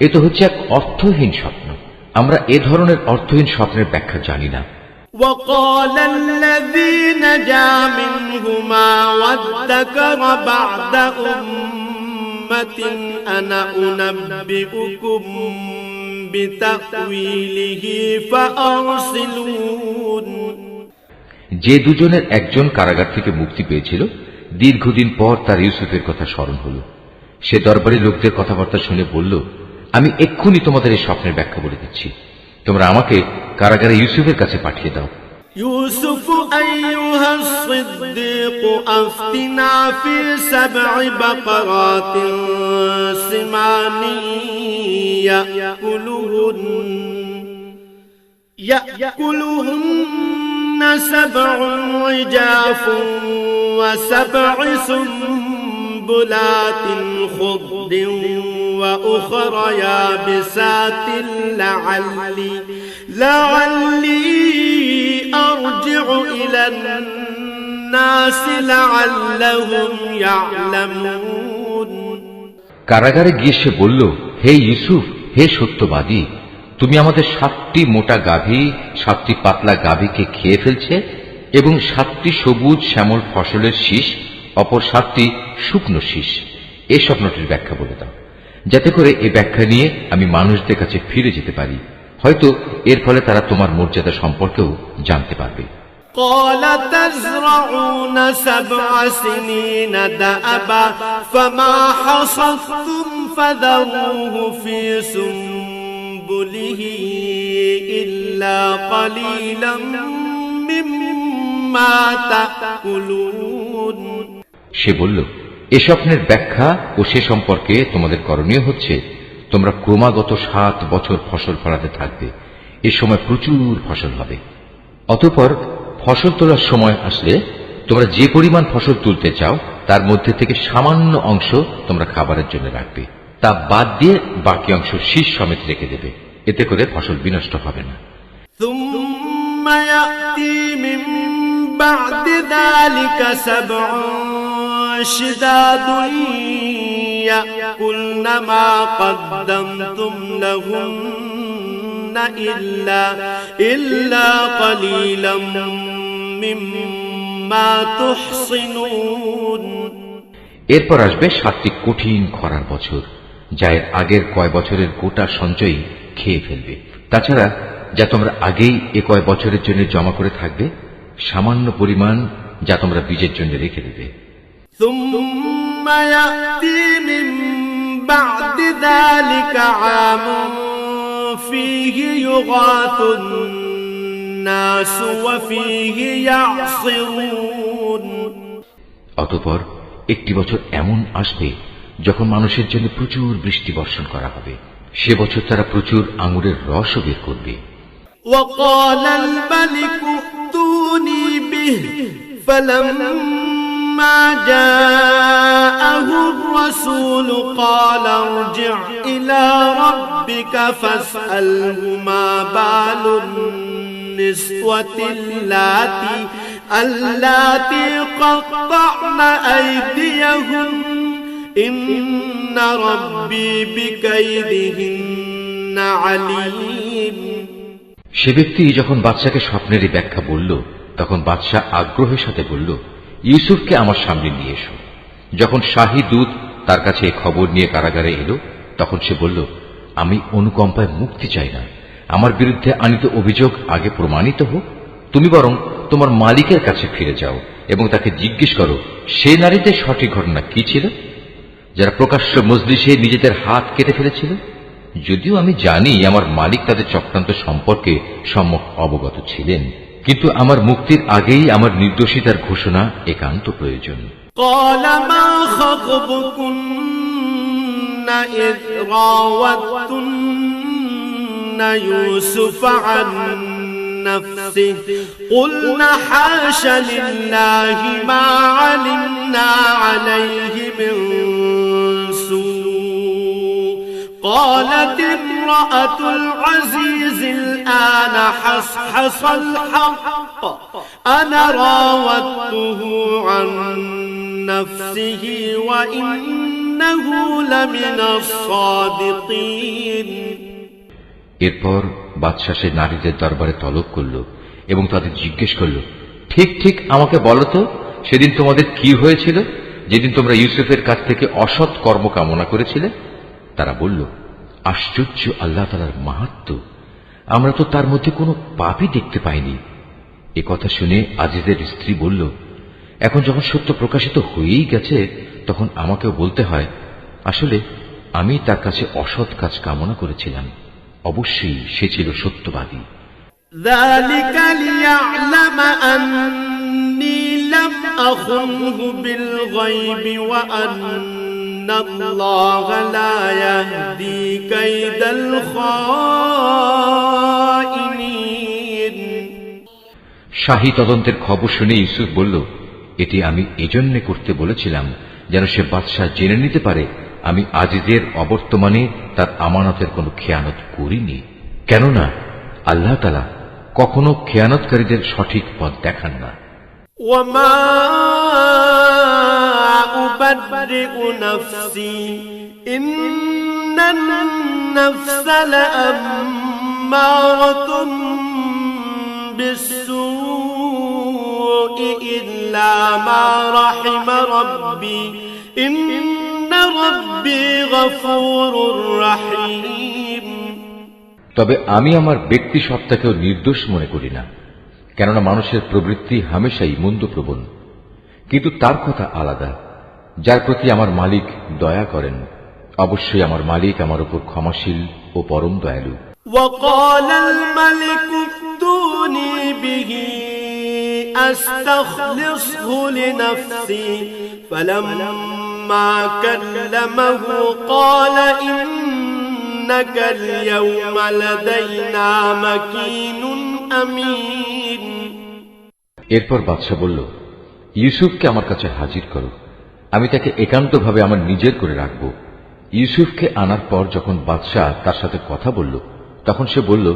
এ তো হচ্ছে এক অর্থহীন স্বপ্ন, আমরা এ ধরনের অর্থহীন স্বপ্নের ব্যাখ্যা জানি না। وقال الذي نجا منهما وادكر بعد أمة أنا أنبئكم بتأويله فأرسلون। যে দুজনের একজন কারাগার থেকে মুক্তি পেয়েছিল, দীর্ঘদিন পর তার ইউসুফের কথা স্মরণ হল। সে দরবারি লোকদের কথাবার্তা শুনে বলল, আমি এক্ষুনি তোমাদের এই স্বপ্নের ব্যাখ্যা বলে দিচ্ছি, তোমরা আমাকে কারাগারে ইউসুফের কাছে পাঠিয়ে দাও। يوسف أيها الصديق أفتنا في 7 بقرات سمان يأكلهن 7 عجاف و7 سنبلات خضر وأخر يابسات لعلي أرجع إلى الناس لعلهم يعلمون। কারাগারে গিয়ে সে বলল, হে ইউসুফ, হে সত্যবাদী, তুমি আমাদের 7টি মোটা গাভী 7টি পাতলা গাভীকে খেয়ে ফেলছে এবং 7টি সবুজ শ্যামল ফসলের শীষ, অপর 7টি শুকনো শীষ। এই স্বপ্নটির ব্যাখ্যা বলে দাও, যাতে করে এই ব্যাখ্যা নিয়ে আমি মানুষদের কাছে ফিরে যেতে পারি, হয়তো এর ফলে তারা তোমার মর্যাদা সম্পর্কেও জানতে পারবে। قال تزرعون 7 سنين دأبا فما حصدتم فذروه في سنبله إلا قليلا مما تأكلون। সে বলল, এ স্বপ্নের ব্যাখ্যা ও সে সম্পর্কে তোমাদের করণীয় হচ্ছে, তোমরা ক্রমাগত 7 বছর ফসল ফলাতে থাকবে, এ সময় প্রচুর ফসল হবে। অতঃপর ফসল তোলার সময় আসলে তোমরা যে পরিমাণ ফসল তুলতে চাও তার মধ্যে থেকে সামান্য অংশ তোমরা খাবারের জন্য রাখবে, তা বাদ দিয়ে বাকি অংশ শীষ সমেত রেখে দেবে, এতে করে ফসল বিনষ্ট হবে না। ثم يأتي من بعد ذلك 7 شداد يأكلن ما قدمتم لهن إلا قليلا مما تحصنون। এরপর আসবে 7টি কঠিন খরার বছর, যা এর আগের কয় বছরের গোটা সঞ্চয় খেয়ে ফেলবে। তাছাড়া যা তোমরা আগেই এ কয় বছরের জন্য জমা করে থাকবে, সামান্য পরিমাণ যা তোমরা বীজের জন্য রেখে দেবে। ثم يأتي من بعد ذلك عام فيه يغاث الناس وفيه يعصرون। অতঃপর একটি বছর এমন আসবে যখন মানুষের জন্য প্রচুর বৃষ্টি বর্ষণ করা হবে সে বছর তারা প্রচুর আঙুরের রসও বের করবে। وقال الملك ائتوني به فلما جاءه الرسول قال ارجع إلى ربك فاسأله ما بال النسوة اللاتي قطعن أيديهن إن ربي بكيدهن عليم। সে ব্যক্তি যখন বাদশাকে স্বপ্নের এই ব্যাখ্যা বলল, তখন বাদশাহ আগ্রহের সাথে বলল, ইউসুফকে আমার সামনে নিয়ে এসো। যখন শাহী দূত তার কাছে এই খবর নিয়ে কারাগারে এলো, তখন সে বলল, আমি অনুকম্পায় মুক্তি চাই না। আমার বিরুদ্ধে আনিত অভিযোগ আগে প্রমাণিত হোক। তুমি বরং তোমার মালিকের কাছে ফিরে যাও এবং তাকে জিজ্ঞেস করো সে নারীতে সঠিক ঘটনা কি ছিল, যারা প্রকাশ্য মজলিসে নিজেদের হাত কেটে ফেলেছিল। যদিও আমি জানি আমার মালিক তাদের চক্রান্ত সম্পর্কে সম্যক অবগত ছিলেন, কিন্তু আমার মুক্তির আগেই আমার নির্দোষিতার ঘোষণা একান্ত প্রয়োজন। قال ما خطبكن إذ راوتن يوسف عن نفسه قلنا حاش لله ما علمنا عليه من سوء قالت امرأة العزيز الآن حصحص الحق أنا راودته عن نفسه وإنه لمن الصادقين। এরপর বাদশাহ সে নারীদের দরবারে তলব করল এবং তাদের জিজ্ঞেস করল, ঠিক ঠিক আমাকে বলো তো, সেদিন তোমাদের কি হয়েছিল, যেদিন তোমরা ইউসুফের কাছ থেকে অসৎ কর্ম কামনা করেছিলে? তারা বলল, আশ্চর্য আল্লাহ তাআলার মাহাত্ম্য, আমরা তো তার মধ্যে কোনো পাপই দেখতে পাইনি। এ কথা শুনে আজিজের স্ত্রী বলল, এখন যখন সত্য প্রকাশিত হয়েই গেছে, তখন আমাকেও বলতে হয়, আসলে আমি তার কাছে অসৎ কাজ কামনা করেছিলাম। অবশ্যই সে ছিল সত্যবাদী। ذلك ليعلم أني لم أخنه بالغيب وأن الله لا يهدي كيد الخائنين। শাহী তদন্তের খবর শুনে ইউসুফ বলল, এটি আমি এজন্য করতে বলেছিলাম যেন সে বাদশাহ জেনে নিতে পারে আমি আজিজের অবর্তমানে তার আমানতের কোনো খেয়ানত করিনি। কেননা আল্লাহ তাআলা কখনো খেয়ানতকারীদের সঠিক পথ দেখান না। وما أبرئ نفسي إن النفس لأمارة بالسوء إلا ما رحم ربي إن ربي غفور رحيم। তবে আমি আমার ব্যক্তি সত্তাকেও নির্দোষ মনে করি না, কেননা মানুষের প্রবৃত্তি হামেশাই মন্দপ্রবণ, কিন্তু তার কথা আলাদা, যার প্রতি আমার মালিক দয়া করেন। অবশ্যই আমার মালিক আমার উপর ক্ষমাশীল ও পরম দয়ালু। وقال الملك ائتوني به أستخلصه لنفسي فلما كلمه قال إنك اليوم لدينا مكين أمين। এরপর বাদশা বলল, ইউসুফকে আমার কাছে হাজির করো, আমি তাকে একান্তভাবে আমার নিজের করে রাখব। ইউসুফকে আনার পর যখন বাদশাহ তার সাথে কথা বলল, তখন সে বলল,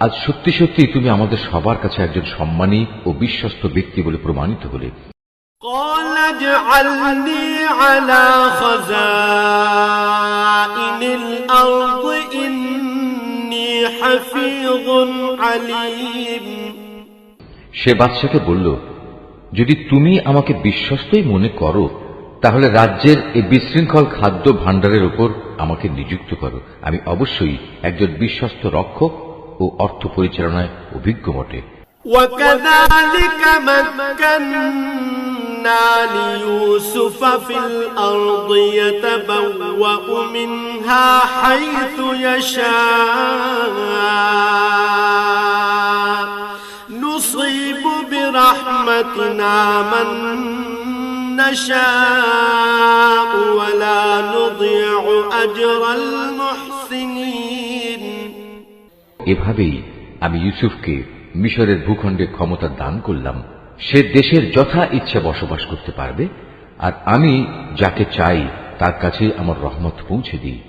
আজ সত্যি সত্যি তুমি আমাদের সবার কাছে একজন সম্মানী ও বিশ্বস্ত ব্যক্তি বলে প্রমাণিত হলে। قال اجعلني على خزائن الأرض إني حفيظ عليم। সে বাদশাকে বলল, যদি তুমি আমাকে বিশ্বস্তই মনে করো, তাহলে রাজ্যের এই বিশৃঙ্খল খাদ্য ভাণ্ডারের উপর আমাকে নিযুক্ত করো। আমি অবশ্যই একজন বিশ্বস্ত রক্ষক ও অর্থ পরিচালনায় অভিজ্ঞ বটে। وكذلك مكنا ليوسف في الأرض يتبوأ منها حيث يشاء نصيب برحمتنا من نشاء ولا نضيع أجر المحسنين। এভাবেই আমি ইউসুফকে মিশরের ভূখণ্ডে ক্ষমতা দান করলাম। সে দেশের যথা ইচ্ছা বসবাস করতে পারবে, আর আমি যাকে চাই তার কাছে আমার রহমত পৌঁছে দিই।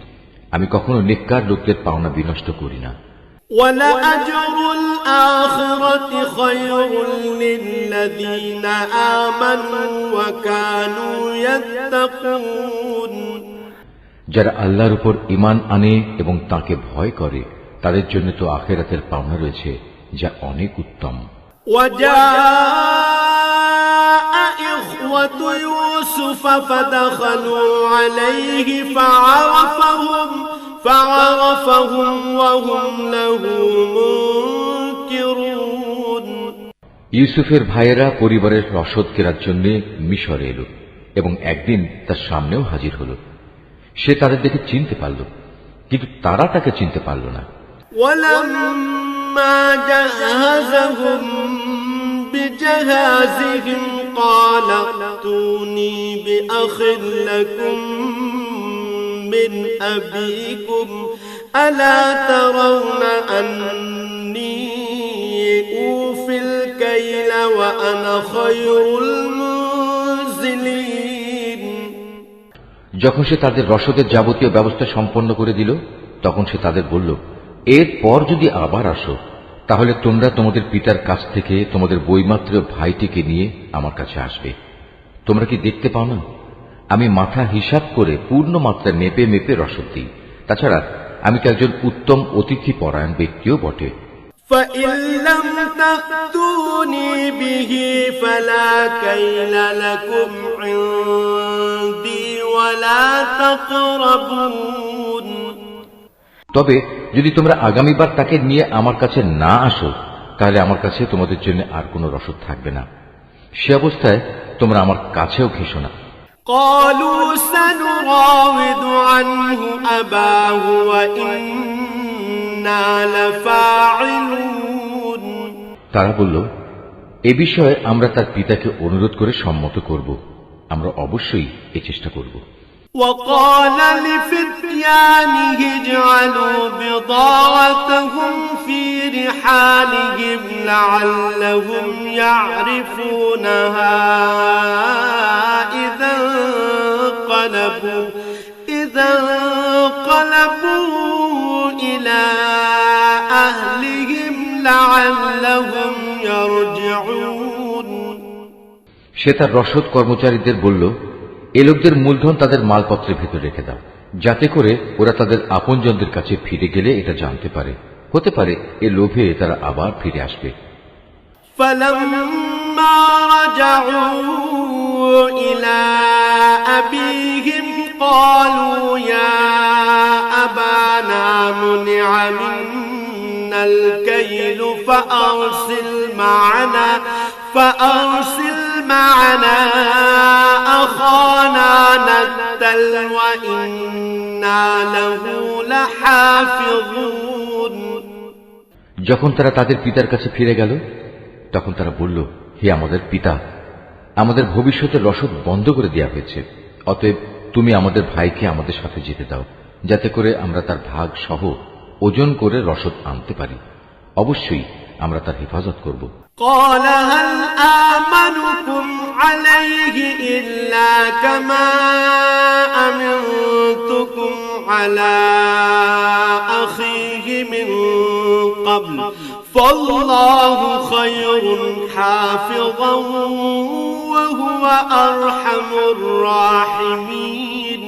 আমি কখনো নেককার লোকদের পাওনা বিনষ্ট করি না। وَلَأَجْرُ الْآخِرَةِ خَيْرٌ لِّلَّذِينَ آمَنُوا وَكَانُوا يَتَّقُونَ। যারা আল্লাহর উপর ঈমান আনে এবং তাকে ভয় করে, তাদের জন্য তো আখিরাতের পাওনা রয়েছে যা অনেক উত্তম। وَجَاءَ إِخْوَةُ يُوسُفَ فَدَخَلُوا عَلَيْهِ فَعَرَفَهُمْ وَهُمْ لَهُ مُنكِرُونَ। ইউসুফের ভাইয়েরা পরিবারের রসদ কেনার জন্য মিশরে এলো এবং একদিন তার সামনেও হাজির হল। সে তাদের দেখে চিনতে পারল, কিন্তু তারা তাকে চিনতে পারল না। وَلَمَّا جَهَّزَهُم بِجَهَازِهِمْ قَالَ ائْتُونِي بِأَخٍ لَّكُم مِّنْ أَبِيكُمْ أَلَا تَرَوْنَ أَنِّي أُوفِي الْكَيْلَ وَأَنَا خَيْرُ الْمُنزِلِينَ। যখন সে তাদের রসদের যাবতীয় ব্যবস্থা সম্পন্ন করে দিল, তখন সে তাদের বলল, এরপর যদি আবার আসো, তাহলে তোমরা তোমাদের পিতার কাছ থেকে তোমাদের বৈমাত্র ভাইটিকে নিয়ে আমার কাছে আসবে। তোমরা কি দেখতে পাও না, আমি মাথা হিসাব করে পূর্ণ মাত্রা মেপে মেপে রসদ দিই। তাছাড়া আমি তো একজন উত্তম অতিথি পরায়ণ ব্যক্তিও বটে। فَإِن لَّمْ تَأْتُونِي بِهِ فَلَا كَيْلَ لَكُمْ عِندِي وَلَا تَقْرَبُونَ। তবে যদি তোমরা আগামীবার তাকে নিয়ে আমার কাছে না আসো, তাহলে আমার কাছে তোমাদের জন্য আর কোনো রসদ থাকবে না। সে অবস্থায় তোমরা আমার কাছেও ঘেঁষো না। قالوا سنراود عنه أباه وإنا لفاعلون। তারা বলল, এ বিষয়ে আমরা তার পিতাকে অনুরোধ করে সম্মত করব, আমরা অবশ্যই এ চেষ্টা করব। وقال لفتيانه اجعلوا بضاعتهم في رحالهم لعلهم يعرفونها إذا انقلبوا إلى أهلهم لعلهم يرجعون। সে তার রসদ কর্মচারীদের বলল, এ লোকদের মূলধন তাদের মালপত্রের ভেতর রেখে দাও, যাতে করে ওরা তাদের আপনজনদের কাছে ফিরে গেলে এটা জানতে পারে। হতে পারে এ লোভে তারা আবার ফিরে আসবে। فَلَمَّا رَجَعُوا إِلَى أَبِيهِمْ قَالُوا يَا أَبَانَا مُنِعَ مِنَّا الْكَيْلُ فأرسل معنا أخانا نكتل وإنا له لحافظون। যখন তারা তাদের পিতার কাছে ফিরে গেল, তখন তারা বলল, হে আমাদের পিতা, আমাদের ভবিষ্যতের রসদ বন্ধ করে দেওয়া হয়েছে, অতএব তুমি আমাদের ভাইকে আমাদের সাথে যেতে দাও, যাতে করে আমরা তার ভাগ সহ ওজন করে রসদ আনতে পারি। অবশ্যই আমরা তার হেফাজত করব। قال هل آمنكم عليه إلا كما أمنتكم على أخيه من قبل فالله خير حافظا وهو أرحم الراحمين।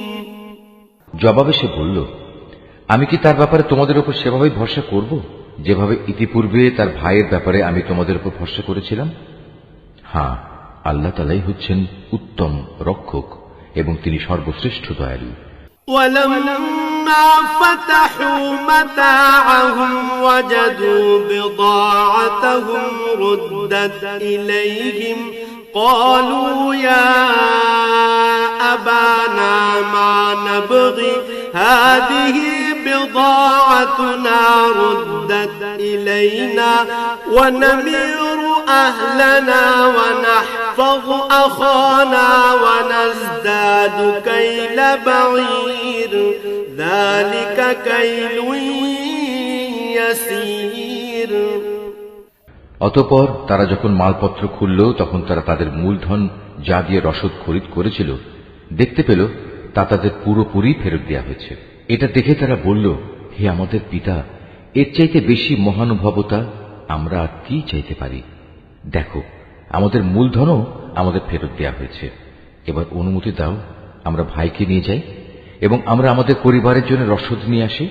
জবাবে সে বলল, আমি কি তার ব্যাপারে তোমাদের উপর সেভাবে ভরসা করব যেভাবে ইতিপূর্বে তার ভাইয়ের ব্যাপারে আমি তোমাদের উপর ভরসা করেছিলাম? হ্যাঁ, আল্লাহ তাআলাই হচ্ছেন উত্তম রক্ষক এবং তিনি সর্বশ্রেষ্ঠ দয়ালু। ولما فتحوا متاعهم وجدوا بضاعتهم ردت إليهم قالوا يا أبانا ما نبغي هذه بضاعتنا ردت إلينا ونمير أهلنا ونحفظ أخانا ونزداد كيل بعير ذلك كيل يسير অতঃপর তারা যখন মালপত্র খুলল তখন তারা তাদের মূলধন যা দিয়ে রসদ খরিদ করেছিল দেখতে পেল তা তাদের পুরোপুরি ফেরত দেওয়া হয়েছে। এটা দেখে তারা বলল, হে আমাদের পিতা, এর চাইতে বেশি মহানুভবতা আমরা আর কি চাইতে পারি? দেখো, আমাদের মূলধনও আমাদের ফেরত দেওয়া হয়েছে। এবার অনুমতি দাও আমরা ভাইকে নিয়ে যাই এবং আমরা আমাদের পরিবারের জন্য রসদ নিয়ে আসি।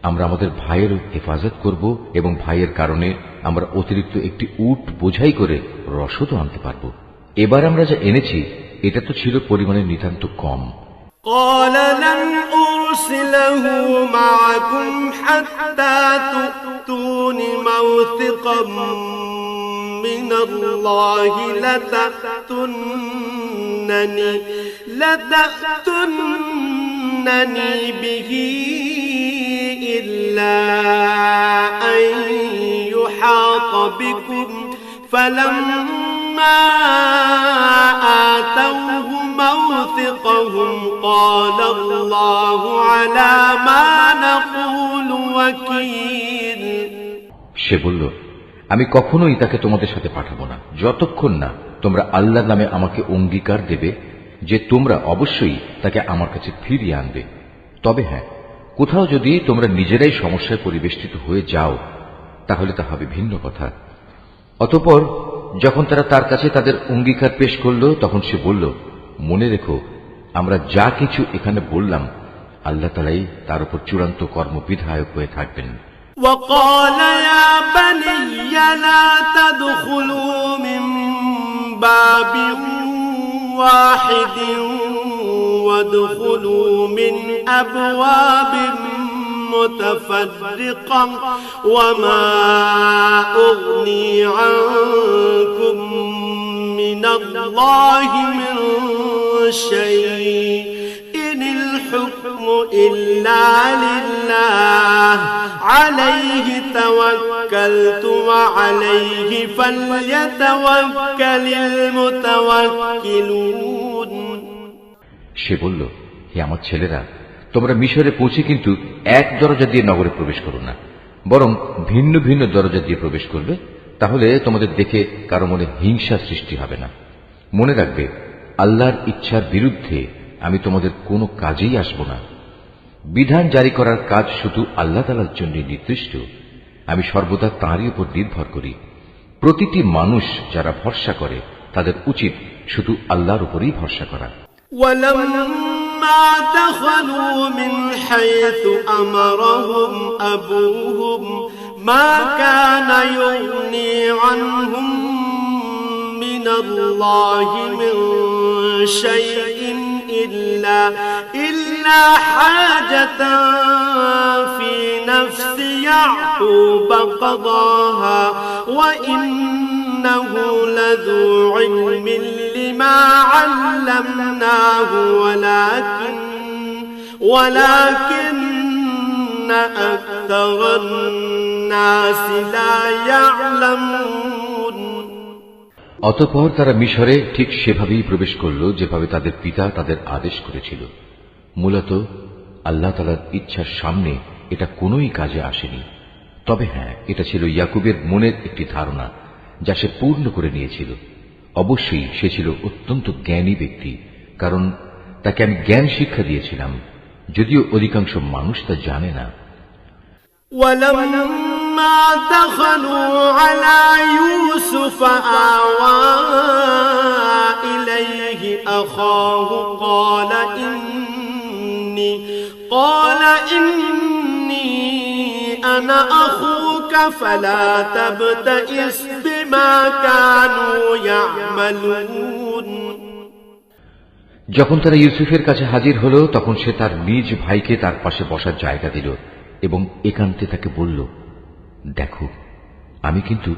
আমরা আমাদের ভাইয়ের হেফাজত করব এবং ভাইয়ের কারণে আমরা অতিরিক্ত একটি উট বোঝাই করে রসদও আনতে পারব। এবার আমরা যা এনেছি এটা তো ছিল পরিমাণে নিতান্ত কম। قال لن أرسله معكم حتى تؤتون موثقا من الله لتأتونني به إلا أن يحاط بكم فلما آتوه موثقهم قال الله على ما نقول وكيل সে বলল, আমি কখনোই তাকে তোমাদের সাথে পাঠাবো না যতক্ষণ না তোমরা আল্লাহর নামে আমাকে অঙ্গীকার দেবে যে তোমরা অবশ্যই তাকে আমার কাছে ফিরিয়ে আনবে। তবে হ্যাঁ, কোথাও যদি তোমরা নিজেরাই সমস্যায় পরিবেষ্টিত হয়ে যাও তাহলে তা হবে ভিন্ন কথা। অতঃপর যখন তারা তার কাছে তাদের অঙ্গীকার পেশ করল তখন সে বলল, মনে রেখো, আমরা যা কিছু এখানে বললাম আল্লাহ তাআলাই তার উপর চূড়ান্ত কর্মবিধায়ক হয়ে থাকবেন। وقال يا بني لا تدخلوا من باب واحد وادخلوا من أبواب متفرقة وما أغني عنكم من الله من شيء إن الحكم إلا لله عليه توكلت وعليه فليتوكل المتوكلون সে বলল, হে আমার ছেলেরা, তোমরা মিশরে পৌঁছে কিন্তু এক দরজা দিয়ে নগরে প্রবেশ করো না, বরং ভিন্ন ভিন্ন দরজা দিয়ে প্রবেশ করবে। তাহলে তোমাদের দেখে কারো মনে হিংসা সৃষ্টি হবে না। মনে রাখবে, আল্লাহর ইচ্ছার বিরুদ্ধে আমি তোমাদের কোনো কাজেই আসব না। বিধান জারি করার কাজ শুধু আল্লাহ তাআলার জন্য নির্দিষ্ট। আমি সর্বদা তাঁরই উপর নির্ভর করি। প্রতিটি মানুষ যারা ভরসা করে তাদের উচিত শুধু আল্লাহর উপরই ভরসা করা। ولما دخلوا من حيث أمرهم أبوهم ما كان يغني عنهم من الله من شيء إلا حاجة في نفس يعقوب قضاها وإنه لذو علم لما علمناه ولكن أكثر الناس لا يعلمون অতঃপর তারা মিশরে ঠিক সেভাবেই প্রবেশ করল যেভাবে তাদের পিতা তাদের আদেশ করেছিল। মূলত আল্লাহ তাআলার ইচ্ছার সামনে এটা কোনোই কাজে আসেনি। তবে হ্যাঁ, এটা ছিল ইয়াকুবের মনের একটি ধারণা যা সে পূর্ণ করে নিয়েছিল। অবশ্যই সে ছিল অত্যন্ত জ্ঞানী ব্যক্তি, কারণ তাকে আমি জ্ঞান শিক্ষা দিয়েছিলাম, যদিও অধিকাংশ মানুষ তা জানে না। ولما دخلوا على يوسف آوى إليه أخاه قال إني أنا أخوك فلا تبتئس بما كانوا يعملون যখন তারা ইউসুফের কাছে হাজির হল তখন সে তার নিজ ভাইকে তার পাশে বসার জায়গা দিল এবং একান্তে তাকে বলল, দেখো, আমি কিন্তু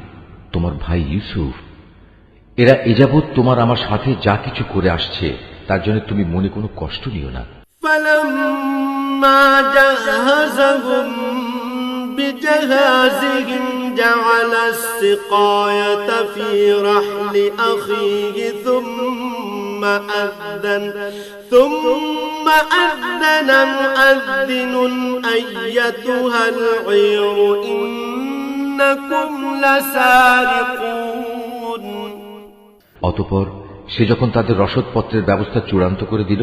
তোমার ভাই ইউসুফ। এরা এযাবৎ তোমার আমার সাথে যা কিছু করে আসছে তার জন্য তুমি মনে কোনো কষ্ট নিও না। فلما جهزهم بجهازهم جعل السقاية في رحل أخيه ثم ثم أذن مؤذن أيتها العير إنكم لسارقون অতঃপর সে যখন তাদের রসদপত্রের ব্যবস্থা চূড়ান্ত করে দিল,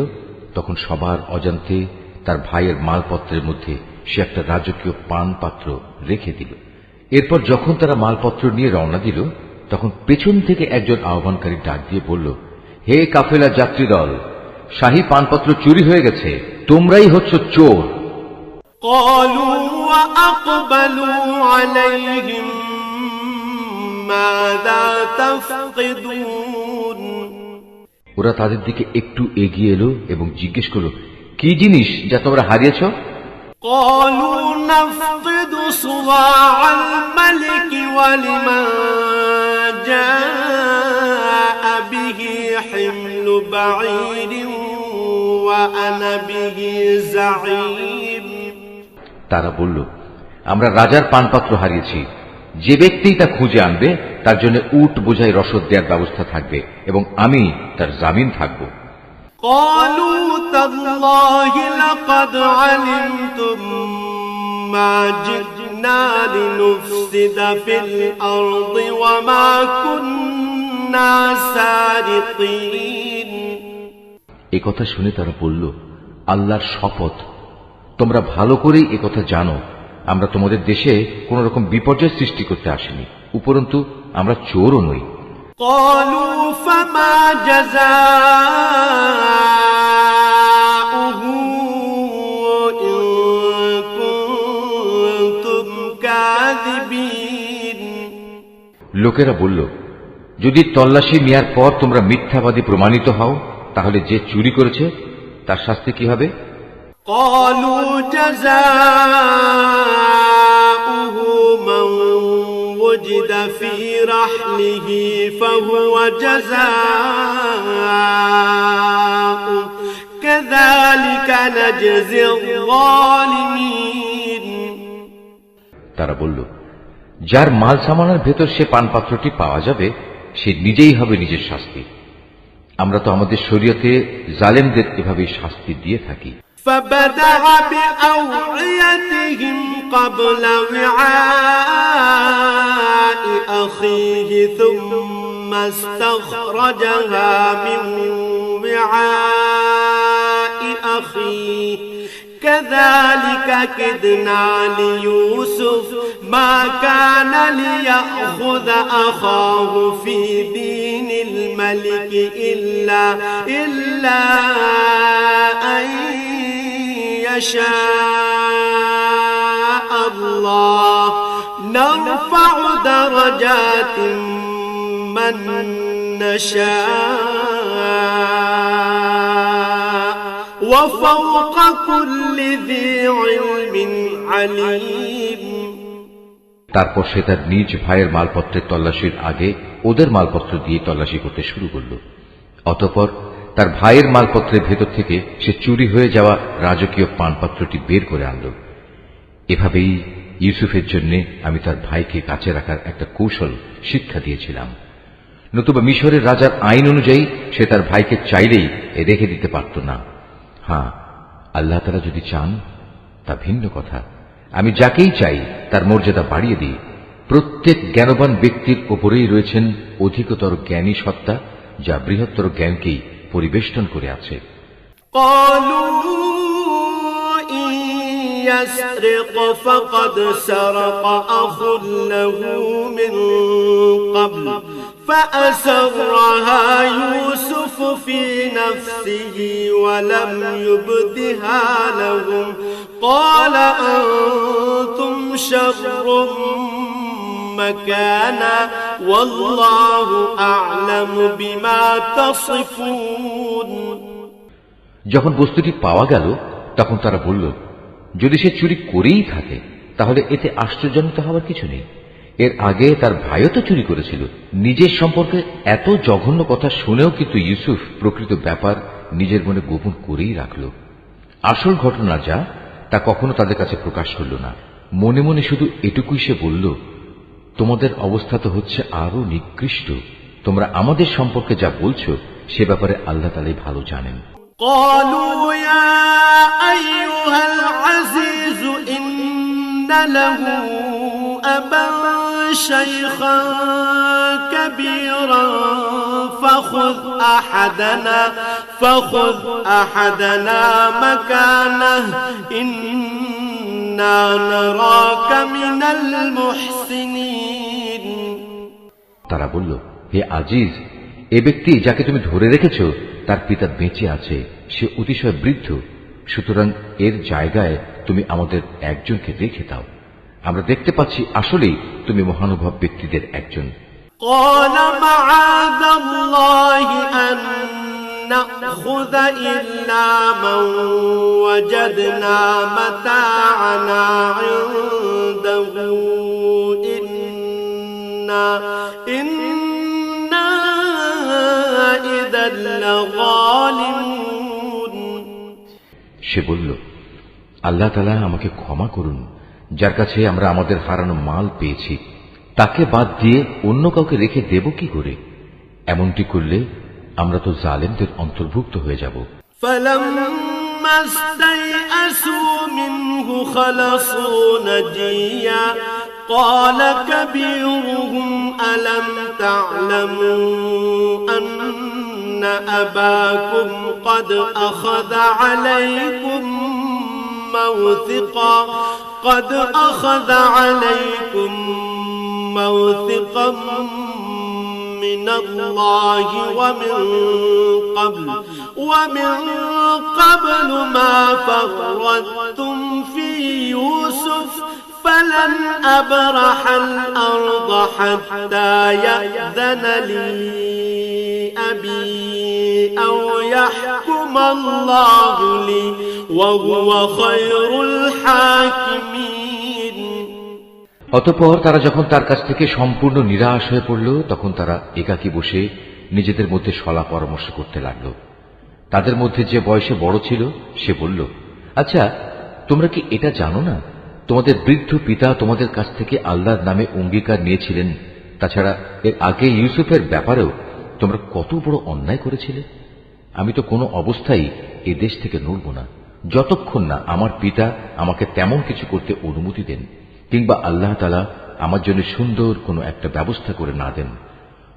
তখন সবার অজান্তে তার ভাইয়ের মালপত্রের মধ্যে সে একটা রাজকীয় পান পাত্র রেখে দিল। এরপর যখন তারা মালপত্র নিয়ে রওনা দিল, তখন পেছন থেকে একজন আহ্বানকারী ডাক দিয়ে বলল, হে কাফেলা যাত্রী দল, শাহী পানপত্র চুরি হয়ে গেছে, তোমরাই হচ্ছ চোর। قالوا وأقبلوا عليهم ماذا تفقدون ওরা তাদের দিকে একটু এগিয়ে এলো এবং জিজ্ঞেস করলো, কি জিনিস যা তোমরা হারিয়েছ? قالوا نفقد صواع الملك ولمن جاء به حمل بعير وأنا به زعيم তারা বলল, আমরা রাজার পানপাত্র হারিয়েছি, যে ব্যক্তি তা খুঁজে আনবে তার জন্য উট বোঝাই রসদ দেওয়ার ব্যবস্থা থাকবে এবং আমি তার জামিন থাকব। قالوا تالله لقد علمتم ما جئنا لنفسد في الأرض وما كنا سارقين এই কথা শুনে তারা বলল, আল্লাহর শপথ, তোমরা ভালো করেই একথা জানো, আমরা তোমাদের দেশে কোন রকম বিপর্যয় সৃষ্টি করতে আসিনি, উপরন্তু আমরা চোরও নই। قالوا فما جزاؤه إن كنتم كاذبين লোকেরা বলল, যদি তল্লাশি নেয়ার পর তোমরা মিথ্যাবাদী প্রমাণিত হও, তাহলে যে চুরি করেছে তার শাস্তি কি হবে? قالوا جزاؤه من وجد في رحله فهو جزاؤه كذلك نجزي الظالمين তারা বলল, যার মাল সামানের ভেতর সে পানপাত্রটি পাওয়া যাবে সে নিজেই হবে নিজের শাস্তি, আমরা তো আমাদের শরীয়তে জালেমদের এভাবেই শাস্তি দিয়ে থাকি। فبدأ بأوعيتهم قبل وعاء أخيه ثم استخرجها من وعاء أخيه كذلك كدنا ليوسف ما كان ليأخذ أخاه في دين الملك إلا أن يشاء الله نرفع درجات من نشاء وفوق كل ذي علم عليم তারপর সে তার নিজ ভাইয়ের মালপত্রের তল্লাশির আগে ওদের মালপত্র দিয়ে তল্লাশি করতে শুরু করল। অতঃপর তার ভাইয়ের মালপত্রের ভেতর থেকে সে চুরি হয়ে যাওয়া রাজকীয় পানপাত্রটি বের করে আনল। এভাবেই ইউসুফের জন্য আমি তার ভাইকে কাছে রাখার একটা কৌশল শিক্ষা দিয়েছিলাম, নতুবা মিশরের রাজার আইন অনুযায়ী সে তার ভাইকে চাইলেই রেখে দিতে পারত না। হ্যাঁ, আল্লাহ তাআলা যদি চান তা ভিন্ন কথা, আমি যাকেই চাই তার মর্যাদা বাড়িয়ে দিই। প্রত্যেক জ্ঞানবান ব্যক্তির ওপরেই রয়েছেন অধিকতর জ্ঞানী সত্তা, যা বৃহত্তর জ্ঞানকেই পরিবেষ্টন করে আছে। يسرق فقد سرق أخ له من قبل فأسرها يوسف في نفسه ولم يبدها لهم قال أنتم شر مكانا والله أعلم بما تصفون যখন বস্তুটি পাওয়া গেল তখন তারা বলল, যদি সে চুরি করেই থাকে তাহলে এতে আশ্চর্যজনক হওয়ার কিছু নেই। এর আগে তার ভাইও তো চুরি করেছিল। নিজের সম্পর্কে এত জঘন্য কথা শুনেও কিন্তু ইউসুফ প্রকৃত ব্যাপার নিজের মনে গোপন করেই রাখল। আসল ঘটনা যা তা কখনো তাদের কাছে প্রকাশ করল না। মনে মনে শুধু এটুকুই সে বলল, তোমাদের অবস্থা তো হচ্ছে আরো নিকৃষ্ট। তোমরা আমাদের সম্পর্কে যা বলছো সে ব্যাপারে আল্লাহ তাআলাই ভালো জানেন। قالوا يا أيها العزيز إن له أبا شيخا كبيرا فخذ أحدنا مكانه إنا نراك من المحسنين। তারা বলল, হে আজিজ, এ ব্যক্তি যাকে তুমি ধরে রেখেছ তার পিতা বেঁচে আছে, সে অতিশয় বৃদ্ধ, সুতরাং এর জায়গায় তুমি আমাদের একজনকে রেখে দাও। আমরা দেখতে পাচ্ছি আসলেই তুমি মহানুভব ব্যক্তিদের একজন। قال معاذ الله أن نأخذ إلا من وجدنا متاعنا عنده إنا إذا لظالمون। সে বলল, আল্লাহ তাআলা আমাকে ক্ষমা করুন, যার কাছে আমরা আমাদের হারানো মাল পেয়েছি, তাকে বাদ দিয়ে অন্য কাউকে রেখে দেব কি করে? এমনটি করলে আমরা তো জালেমদের অন্তর্ভুক্ত হয়ে যাব। فلما استيئسوا منه خلصوا نجيا قال كبيرهم ألم تعلموا أن أباكم قد أخذ عليكم موثقا من الله ومن قبل ما فرطتم في يوسف فلن أبرح الأرض حتى يأذن لي أبي أو يحكم الله لي وهو خير الحاكمين। অতঃপর তারা যখন তার কাছ থেকে সম্পূর্ণ নিরাশ হয়ে পড়ল, তখন তারা একাকী বসে নিজেদের মধ্যে সলা পরামর্শ করতে লাগল। তাদের মধ্যে যে বয়সে বড় ছিল সে বলল, আচ্ছা, তোমরা কি এটা জানো না তোমাদের বৃদ্ধ পিতা তোমাদের কাছ থেকে আল্লাহর নামে অঙ্গীকার নিয়েছিলেন? তাছাড়া এর আগে ইউসুফের ব্যাপারেও তোমরা কত বড় অন্যায় করেছিলে। আমি তো কোনো অবস্থায় এ দেশ থেকে নড়ব না যতক্ষণ না আমার পিতা আমাকে তেমন কিছু করতে অনুমতি দেন, কিংবা আল্লাহ তাআলা আমার জন্য সুন্দর কোনো একটা ব্যবস্থা করে না দেন।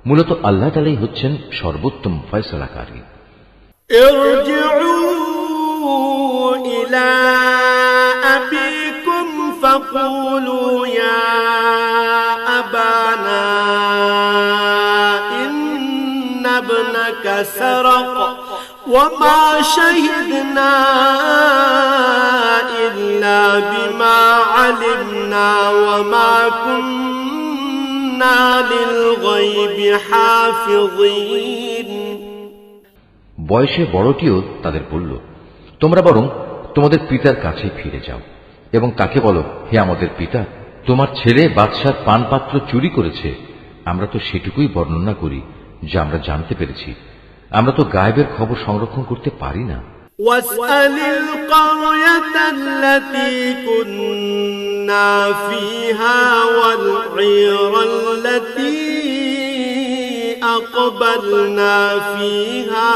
মূলত আল্লাহ তাআলাই হচ্ছেন সর্বোত্তম ফয়সালাকারী। ইরজিউ ইলা আবিকুম ফাকুলু ইয়া আবানা ইন্না ইবনাকা সারাক ওয়ামা শাহিদনা ইল্লা বিমা আলিমনা ওয়ামা কুন্না লিল গায়বি হাফিযিন। বয়সে বড়টিও তাদের বলল, তোমরা বরং তোমাদের পিতার কাছে ফিরে যাও এবং তাকে বলো, হে আমাদের পিতা, তোমার ছেলে বাদশার পানপাত্র চুরি করেছে। আমরা তো সেটুকুই বর্ণনা করি যা আমরা জানতে পেরেছি, আমরা তো গায়েবের খবর সংরক্ষণ করতে পারি না। ওয়াসআলিল কারয়াতাল্লাতী কুন্না ফীহা ওয়াল ঈরাল্লাতী আকবালনা ফীহা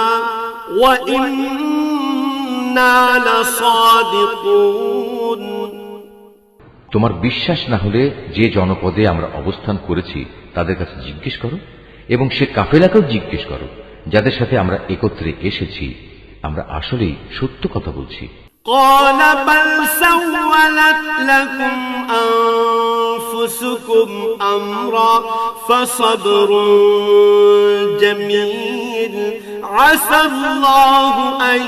ওয়া ইন্না লাসাদিকুন। তোমার বিশ্বাস না হলে যে জনপদে আমরা অবস্থান করেছি তাদের কাছে জিজ্ঞেস করো, এবং সে কাফেলাকেও জিজ্ঞেস করো যাদের সাথে আমরা একত্রে এসেছি। আমরা আসলেই সত্য কথা বলছি। قال بل سولت لكم أنفسكم أمرا فصبر جميل عسى الله أن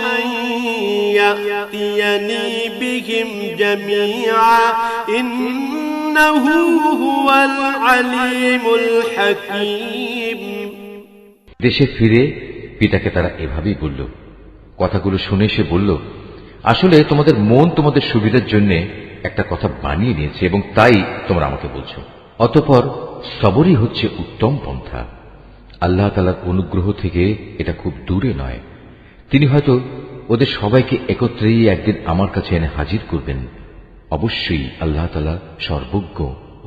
يأتيني بهم جميعا إنه هو العليم الحكيم। দেশে ফিরে পিতাকে তারা এভাবেই বলল। কথাগুলো শুনে সে বলল, আসলে তোমাদের মন তোমাদের সুবিধার জন্য একটা কথা বানিয়ে নিয়েছে এবং তাই তোমরা আমাকে বলছো। অতঃপর সবরই হচ্ছে উত্তম পন্থা। আল্লাহ তাআলার অনুগ্রহ থেকে এটা খুব দূরে নয়। তিনি হয়তো ওদের সবাইকে একত্রেই একদিন আমার কাছে এনে হাজির করবেন। অবশ্যই আল্লাহ তাআলা সর্বজ্ঞ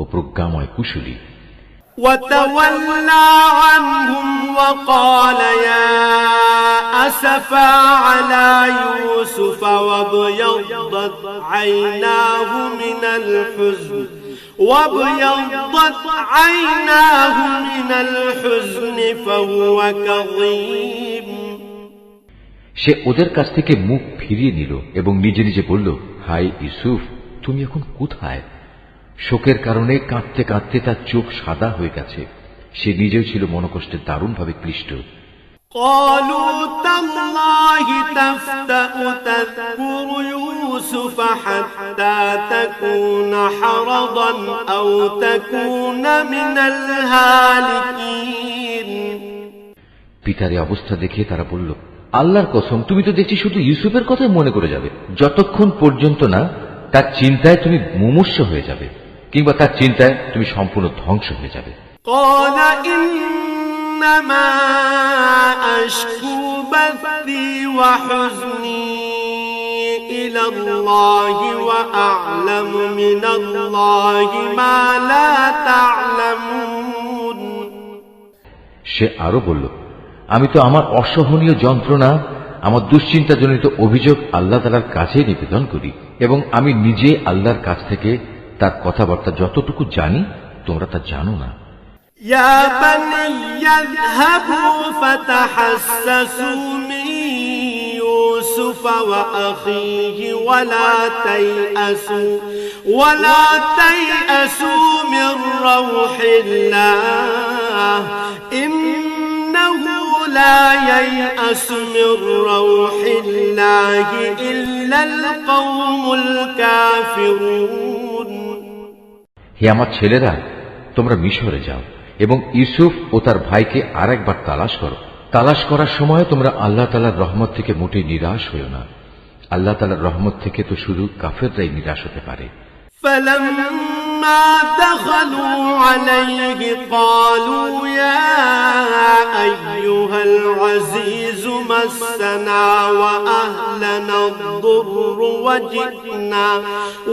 ও প্রজ্ঞাময় কুশলী। وتولى عنهم وقال يا أسفا على يوسف وابيضت عيناه من الحزن فهو كظيم। সে ওদের কাছ থেকে মুখ ফিরিয়ে নিল এবং নিজে নিজে বলল, হায় ইউসুফ, তুমি এখন কোথায়? শোকের কারণে কাঁদতে কাঁদতে তার চোখ সাদা হয়ে গেছে। সে নিজেও ছিল মনোকষ্টে দারুণভাবে ক্লিষ্ট। قالوا تالله تفتأ تذكر يوسف حتى تكون حرضا أو تكون من الهالكين। পিতার অবস্থা দেখে তারা বলল, আল্লাহর কসম, তুমি তো দেখছি শুধু ইউসুফের কথাই মনে করে যাবে, যতক্ষণ পর্যন্ত না তার চিন্তায় তুমি মুমূর্ষ হয়ে যাবে, কিংবা তার চিন্তায় তুমি সম্পূর্ণ ধ্বংস হয়ে যাবে। قال إنما أشكو بثي وحزني إلى الله وأعلم من الله ما لا تعلمون। সে আরো বলল, আমি তো আমার অসহনীয় যন্ত্রণা, আমার দুশ্চিন্তাজনিত অভিযোগ আল্লাহ তাআলার কাছে নিবেদন করি, এবং আমি নিজে আল্লাহর কাছ থেকে তার কথাবার্তা যতটুকু জানি তোমরা তা জানো না। يا بني اذهبوا فتحسسوا من يوسف وأخيه ولا تيأسوا من روح الله إنه لا ييأس من روح الله إلا القوم الكافرون। হে আমার ছেলেরা, তোমরা মিশরে যাও এবং ইউসুফ ও তার ভাইকে আরেকবার তালাশ করো। তালাশ করার সময় তোমরা আল্লাহ তাআলার রহমত থেকে মোটেই নিরাশ হইও না। আল্লাহ তাআলার রহমত থেকে তো শুধু কাফেররাই নিরাশ হতে পারে। فلما دخلوا عليه قالوا يا أيها العزيز مسنا وأهلنا الضر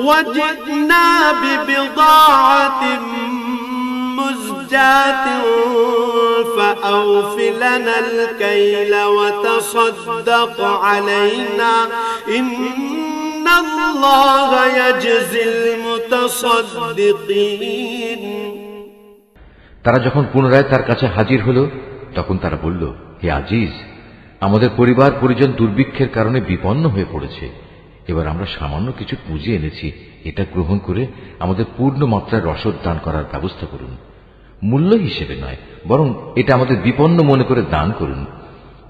وجئنا ببضاعة مزجاة فأوف لنا الكيل وتصدق علينا إن الله يجزي المتصدقين। তারা যখন পুনরায় তার কাছে হাজির হল, তখন তারা বলল, হে আজিজ, আমাদের পরিবার পরিজন দুর্ভিক্ষের কারণে বিপন্ন হয়ে পড়েছে। এবার আমরা সামান্য কিছু পুঁজি এনেছি, এটা গ্রহণ করে আমাদের পূর্ণ মাত্রায় রসদ দান করার ব্যবস্থা করুন। মূল্য হিসেবে নয়, বরং এটা আমাদের বিপন্ন মনে করে দান করুন।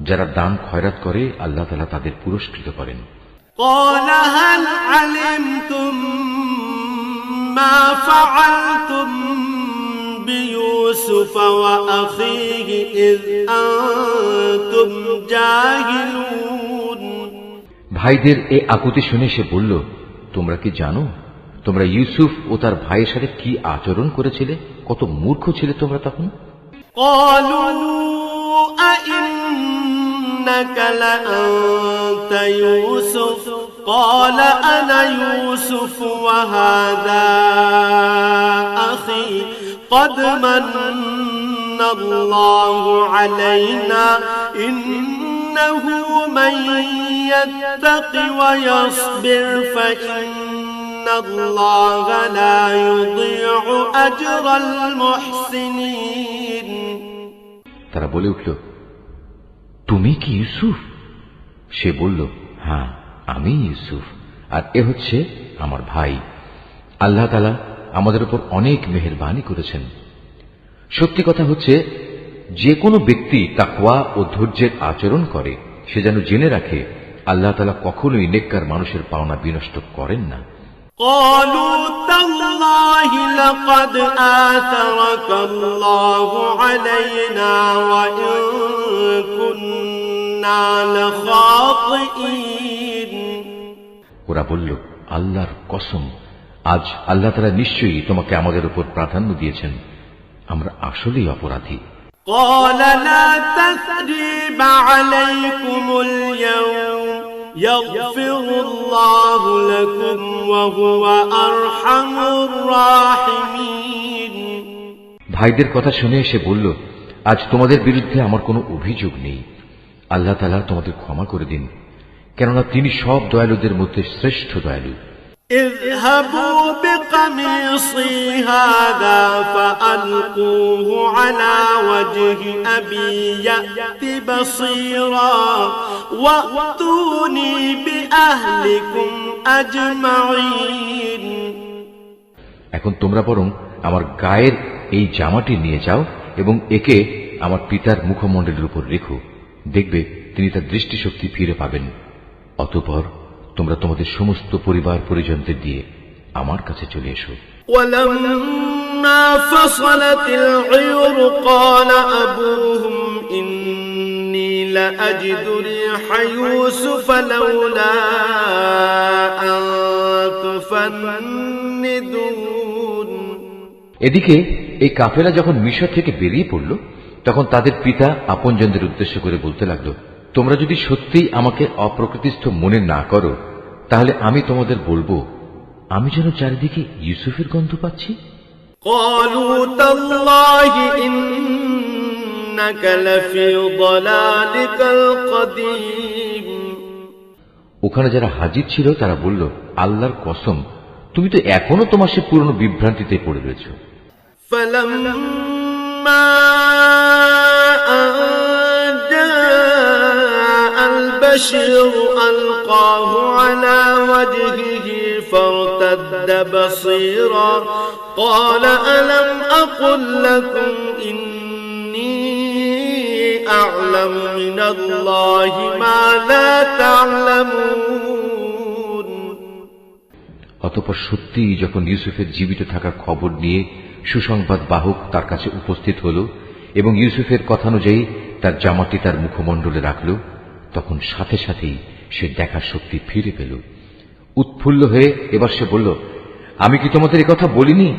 যারা দান খয়রাত করে আল্লাহ তাআলা তাদের পুরস্কৃত করেন। قال هل علمتم ما فعلتم بيوسف وأخيه إذ أنتم جاهلون। ভাইদের এই আকুতি শুনে সে বলল, তোমরা কি জানো তোমরা ইউসুফ ও তার ভাইয়ের সাথে কি আচরণ করেছিলে? কত মূর্খ ছিলে তোমরা তখন। قالوا أئنك لأنت يوسف قال أنا يوسف وهذا أخي قد من الله علينا إنه من يتق ويصبر فإن الله لا يضيع أجر المحسنين। তারা বলে উঠল, তুমি কি ইউসুফ? সে বলল, হ্যাঁ, আমি ইউসুফ, আর এ হচ্ছে আমার ভাই। আল্লাহ তাআলা আমাদের উপর অনেক মেহেরবানি করেছেন। সত্যি কথা হচ্ছে, যে কোনো ব্যক্তি তাকওয়া ও ধৈর্যের আচরণ করে সে যেন জেনে রাখে আল্লাহ তাআলা কখনোই নেককার মানুষের পাওনা বিনষ্ট করেন না। قالوا تالله لقد آثرك الله علينا وإن كنا لخاطئين। ওরা বলল, আল্লাহর কসম, আজ আল্লাহ তাআলা নিশ্চয়ই তোমাকে আমাদের উপর প্রাধান্য দিয়েছেন, আমরা আসলেই অপরাধী। قال لا تثريب عليكم اليوم يغفر الله لكم وهو أرحم الراحمين। ভাইদের কথা শুনে সে বলল, আজ তোমাদের বিরুদ্ধে আমার কোনো অভিযোগ নেই। আল্লাহ তাআলা তোমাদের ক্ষমা করে দিন, কেননা তিনি সব দয়ালুদের মধ্যে শ্রেষ্ঠ দয়ালু। اذهبوا بقميصي هذا فألقوه على وجه أبي يأت بصيرا وأتوني بأهلكم أجمعين। এখন তোমরা বরং আমার গায়ের এই জামাটি নিয়ে যাও এবং একে আমার পিতার মুখমণ্ডলের উপর রেখো, দেখবে তিনি তার দৃষ্টিশক্তি ফিরে পাবেন। অতঃপর তোমরা তোমাদের সমস্ত পরিবার পরিজনদের দিয়ে আমার কাছে চলে এসো। ولما فصلت العير قال أبوهم إني لأجد ريح يوسف لولا أن تفندون। এদিকে এই কাফেলা যখন মিশর থেকে বেরিয়ে পড়ল, তখন তাদের পিতা আপনজনদের উদ্দেশ্য করে বলতে লাগলো, তোমরা যদি সত্যিই আমাকে অপ্রকৃতিস্থ মনে না করো, তাহলে আমি তোমাদের বলবো, আমি যেন চারিদিকে ইউসুফের গন্ধ পাচ্ছি। قالوا تالله إنك لفي ضلالك القديم। ওখানে যারা হাজির ছিল তারা বলল, আল্লাহর কসম, তুমি তো এখনো তোমার সে পুরনো বিভ্রান্তিতে পড়ে রয়েছ। فلما أن جاء البشير ألقاه على وجهه فارتد بصيرا قال ألم أقل لكم إني أعلم من الله ما لا تعلمون। অতঃপর সত্যিই যখন ইউসুফের জীবিত থাকার খবর নিয়ে সুসংবাদ বাহক তার কাছে উপস্থিত হল এবং ইউসুফের কথানুযায়ী তার জামাটি তার মুখমণ্ডলে রাখল, তখন সাথে সাথেই সে দেখার শক্তি ফিরে পেল। উৎফুল্ল হয়ে এবার সে বলল, আমি কি তোমাদের কথা বলিনি?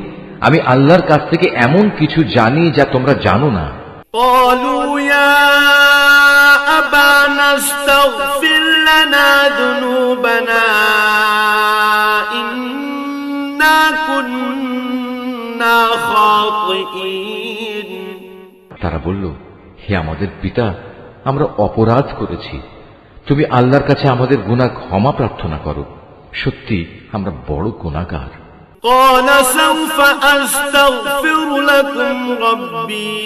আমি আল্লাহর কাছ থেকে এমন কিছু জানি যা তোমরা জানো না। قالوا يا أبانا استغفر لنا ذنوبنا إنا كنا خاطئين। তারা বলল, হে আমাদের পিতা, আমরা অপরাধ করেছি, তুমি আল্লাহর কাছে আমাদের গুনাহ ক্ষমা প্রার্থনা করো, সত্যি আমরা বড় গুনাহগার। قال سوف أستغفر لكم ربي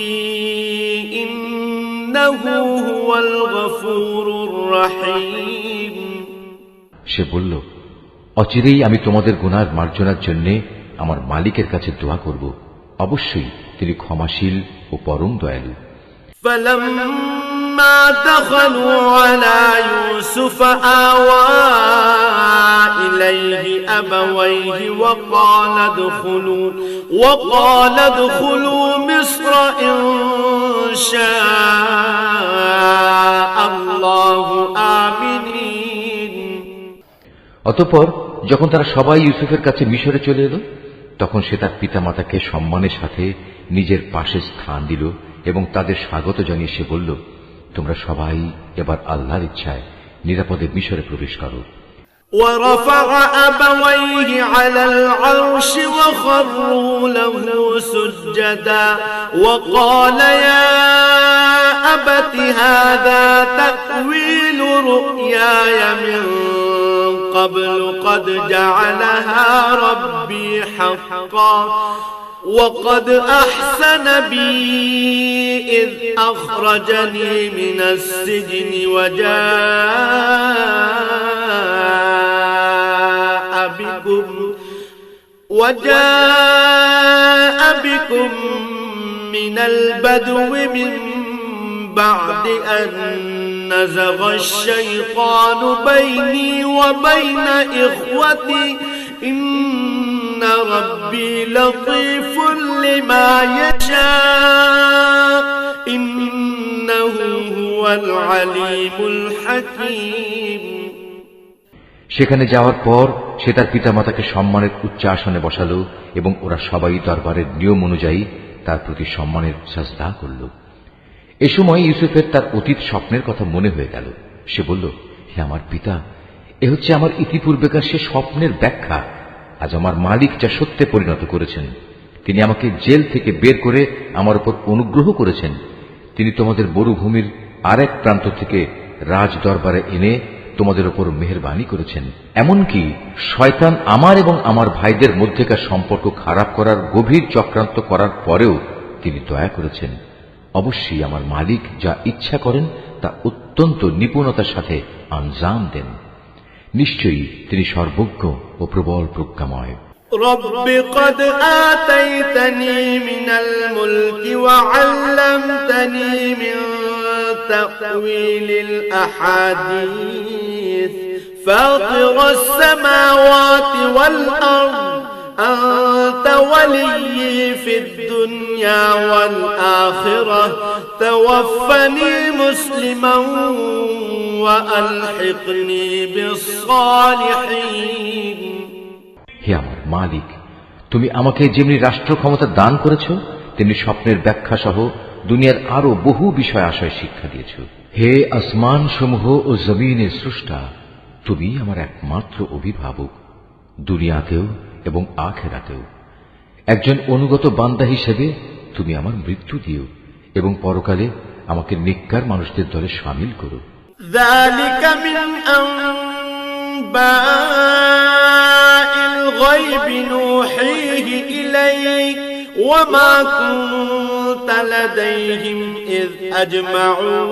إنه هو الغفور الرحيم। সে বলল, অচিরেই আমি তোমাদের গুনাহ মার্জনার জন্য আমার মালিকের কাছে দোয়া করব, অবশ্যই তিনি ক্ষমাশীল ও পরম দয়ালু। فلما دخلوا على يوسف آوى إليه أبويه وقال ادخلوا مصر إن شاء الله آمنين। অতঃপর যখন তারা সবাই ইউসুফের কাছে মিশরে চলে এলো, তখন সে তার পিতামাতাকে সম্মানের সাথে নিজের পাশে স্থান দিল এবং তাদের স্বাগত জানিয়ে সে বলল, তোমরা সবাই এবার আল্লাহর ইচ্ছায় নিরাপদে মিশরে প্রবেশ করো। ورفع أبويه على العرش وخروا له سجدا وقال يا أبت هذا تأويل رؤياي من قبل قد جعلها ربي حقا وقد أحسن بي إذ أخرجني من السجن وجاء بكم من البدو من بعد أن نزغ الشيطان بيني وبين إخوتي إن ربي لطيف لما يشاء إنه هو العليم الحكيم। সেখানে যাওয়ার পর সে তার পিতামাতাকে সম্মানের উচ্চ আসনে বসালো এবং ওরা সবাই দরবারের নিয়ম অনুযায়ী তার প্রতি সম্মানের সাজদা করল। এ সময় ইউসুফের তার অতীত স্বপ্নের কথা মনে হয়ে গেল। সে বলল, হে আমার পিতা, এ হচ্ছে আমার ইতিপূর্বেকার সে স্বপ্নের ব্যাখ্যা। আজ আমার মালিক যা সত্যে পরিণত করেছেন, তিনি আমাকে জেল থেকে বের করে আমার উপর অনুগ্রহ করেছেন। তিনি তোমাদের মরুভূমির আরেক প্রান্ত থেকে রাজ দরবারে এনে তোমাদের উপর মেহেরবানি করেছেন। এমনকি শয়তান আমার এবং আমার ভাইদের মধ্যেকার সম্পর্ক খারাপ করার গভীর চক্রান্ত করার পরেও তিনি দয়া করেছেন। অবশ্যই আমার মালিক যা ইচ্ছা করেন তা অত্যন্ত নিপুণতার সাথে আঞ্জাম দেন। নিশ্চয়ই তিনি সর্বজ্ঞ ও প্রবল প্রজ্ঞাময়। رب قد آتيتني من الملك وعلمتني من تأويل الأحاديث فاطر السماوات والأرض أنت ولي في الدنيا والآخرة توفني مسلما وألحقني بالصالحين। হে আমার মালিক, তুমি আমাকে যেমনি রাষ্ট্র ক্ষমতা দান করেছ, তেমনি স্বপ্নের ব্যাখ্যা সহ দুনিয়ার আরো বহু বিষয় আশয় শিক্ষা দিয়েছ। হে আসমান সমূহ ও জমিনের স্রষ্টা, তুমি আমার একমাত্র অভিভাবক, দুনিয়াতেও এবং আখিরাতেও। একজন অনুগত বান্দা হিসেবে তুমি আমার মৃত্যু দিও এবং পরকালে আমাকে নেককার মানুষদের দলে শামিল করো। ذلك من أنباء الغيب نوحيه إليك وما كنت لديهم إذ أجمعوا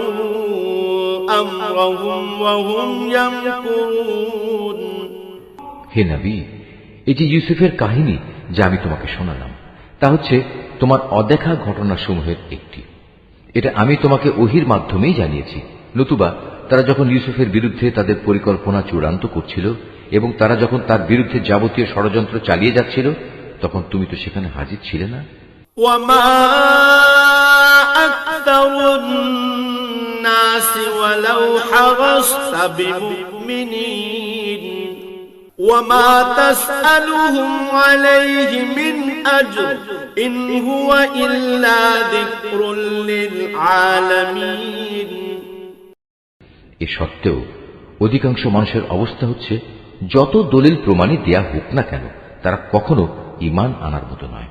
أمرهم وهم يمكرون। হে নবী, এই যে ইউসুফের কাহিনী যা আমি তোমাকে শোনালাম, তা হচ্ছে তোমার অদেখা ঘটনাসমূহের একটি। এটা আমি তোমাকে ওহির মাধ্যমেই জানিয়েছি। নতুবা তারা যখন ইউসুফের বিরুদ্ধে তাদের পরিকল্পনা চূড়ান্ত করছিল এবং তারা যখন তার বিরুদ্ধে যাবতীয় ষড়যন্ত্র চালিয়ে যাচ্ছিল, তখন তুমি তো সেখানে হাজির ছিলে না। وما أكثر الناس ولو حرصت بمؤمنين وما تسألهم عليه من أجر إن هو إلا ذكر للعالمين। এ সত্ত্বেও অধিকাংশ মানুষের অবস্থা হচ্ছে, যত দলিল প্রমাণই দেয়া হোক না কেন, তারা কখনো ঈমান আনার মতো নয়।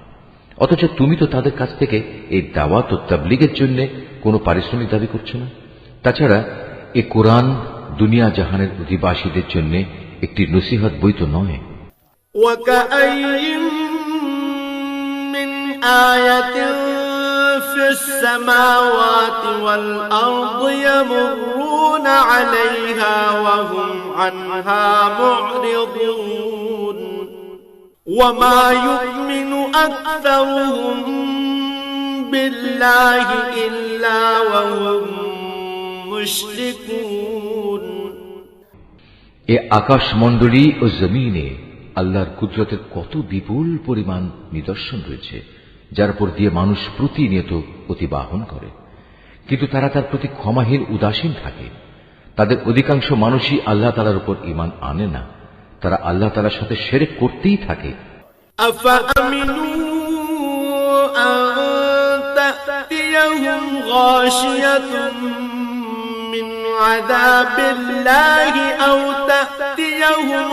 অথচ তুমি তো তাদের কাছ থেকে এই দাওয়াত ও তাবলীগের জন্য কোনো পারিশ্রমিক দাবি করছো না। তাছাড়া এ কোরআন দুনিয়া জাহানের অধিবাসীদের জন্য একটি নসিহত বই তো নয়। وكأين من آية في السماوات والأرض يمرون عليها وهم عنها معرضون وما يؤمن أكثرهم بالله إلا وهم مشركون। এ আকাশমণ্ডলী ও জমিনে আল্লাহর কুদরতের কত বিপুল পরিমাণ নিদর্শন রয়েছে, যার উপর দিয়ে মানুষ প্রতিনিয়ত অতিবাহন করে, কিন্তু তারা তার প্রতি ক্ষমাহীন উদাসীন থাকে। তাদের অধিকাংশ মানুষই আল্লাহ তাআলার উপর ঈমান আনে না, তারা আল্লাহ তাআলার সাথে শিরক করতেই থাকে। من عذاب الله أو تأتيهم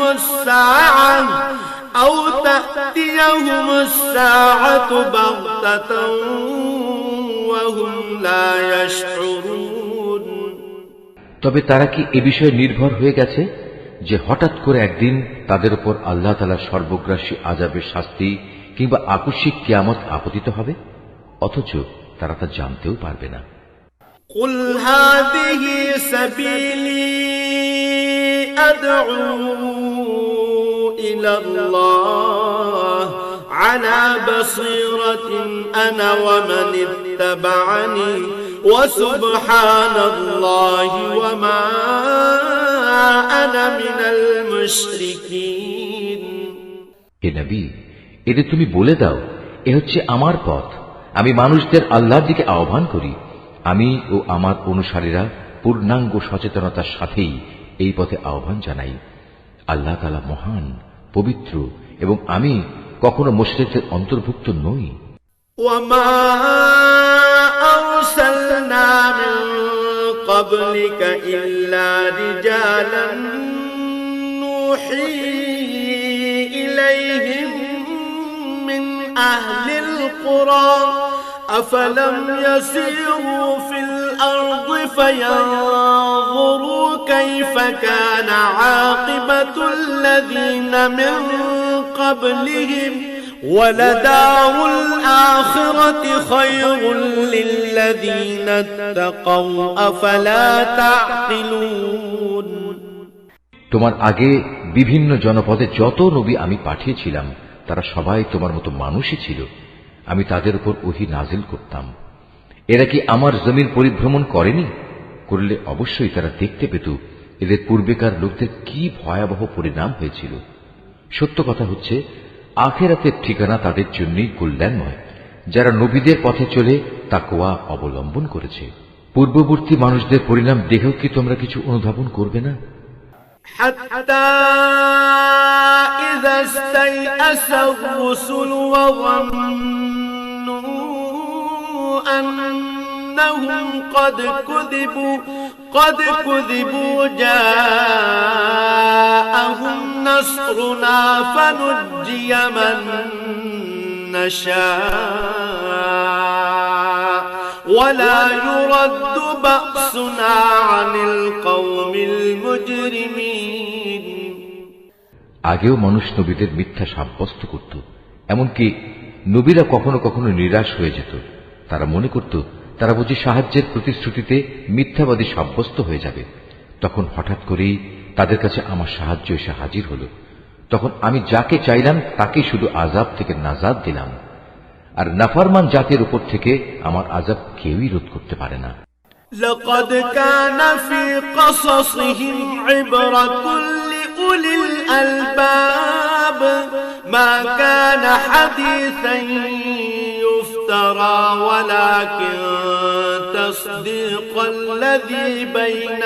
الساعة بغتة وهم لا يشعرون। তবে তারা কি এ বিষয়ে নির্ভর হয়ে গেছে যে হঠাৎ করে একদিন তাদের উপর আল্লাহ তাআলার সর্বগ্রাসী আযাবের শাস্তি কিংবা আকস্মিক কিয়ামত আপতিত হবে, অথচ তারা তা জানতেও পারবে না। قل هذه سبيلي أدعو إلى الله على بصيرة أنا ومن اتبعني وسبحان الله وما أنا من المشركين। হে নবী, এতে তুমি বলে দাও, এ হচ্ছে আমার পথ, আমি মানুষদের আল্লাহর দিকে আহ্বান করি। আমি ও আমার অনুসারীরা পূর্ণাঙ্গ সচেতনতার সাথেই এই পথে আহ্বান জানাই। আল্লাহ তাআলা মহান, পবিত্র, এবং আমি কখনো মুশরিকদের অন্তর্ভুক্ত নই। وما أرسلنا من قبلك إلا رجالا نوحي إليهم من أهل القرى أفلم يسيروا في الأرض فينظروا كيف كان عاقبة الذين من قبلهم ولدار الآخرة خير للذين اتقوا أفلا تعقلون তোমার আগে বিভিন্ন জনপদে যত নবী আমি পাঠিয়েছিলাম তারা সবাই তোমার মতো মানুষই ছিল। আমি তাদের উপর ওহী নাজিল করতাম। এরা কি আমার জমিন পরিভ্রমণ করেনি? করলে অবশ্যই তারা দেখতে পেত এদের পূর্বেকার লোকদের কি ভয়াবহ পরিণাম হয়েছিল। সত্য কথা হচ্ছে আখিরাতের ঠিকানা তাদের জন্যই কল্যাণময়, যারা নবীদের পথে চলে তাকওয়া অবলম্বন করেছে। পূর্ববর্তী মানুষদের পরিণাম দেখেও কি তোমরা কিছু অনুধাবন করবে না? حتى إذا استيأس الرسل وظنوا أنهم قد كذبوا جاءهم نصرنا فنجي من نشاء ولا يرد بأسنا عن القوم المجرمين আগেও মানুষ নবীদের মিথ্যা সাব্যস্ত করত, এমনকি নবীরা কখনো কখনো নিরাশ হয়ে যেত। তারা মনে করত তারা বুঝি সাহায্যের প্রতিশ্রুতিতে মিথ্যাবাদী সাব্যস্ত হয়ে যাবে। তখন হঠাৎ করেই তাদের কাছে আমার সাহায্য এসে হাজির হল। তখন আমি যাকে চাইলাম তাকে শুধু আযাব থেকে নাজাত দিলাম, আর নাফরমান জাতির উপর থেকে আমার আযাব কেউই রোধ করতে পারে না। لقد كان في قصصهم عبرة لأولي الألباب ما كان حديثا يفترى ولكن تصديق الذي بين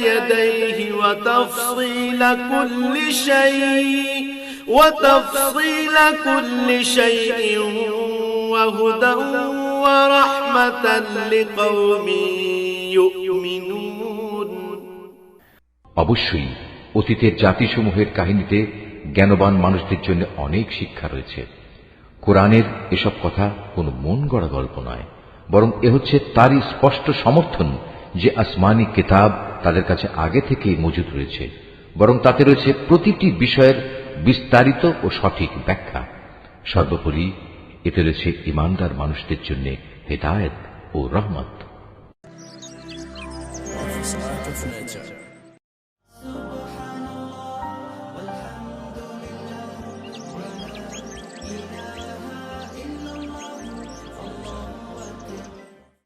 يديه وتفصيل كل شيء وهدى ورحمة لقوم يؤمنون অবশ্যই অতীতের জাতিসমূহের কাহিনীতে জ্ঞানবান মানুষদের জন্য অনেক শিক্ষা রয়েছে। কোরআনের এসব কথা কোনো মন গড়া গল্প নয়, বরং এ হচ্ছে তারই স্পষ্ট সমর্থন যে আসমানি কিতাব তাদের কাছে আগে থেকেই মজুদ রয়েছে, বরং তাতে রয়েছে প্রতিটি বিষয়ের বিস্তারিত ও সঠিক ব্যাখ্যা। সর্বোপরি এতে রয়েছে ঈমানদার মানুষদের জন্য হেদায়েত ও রহমত।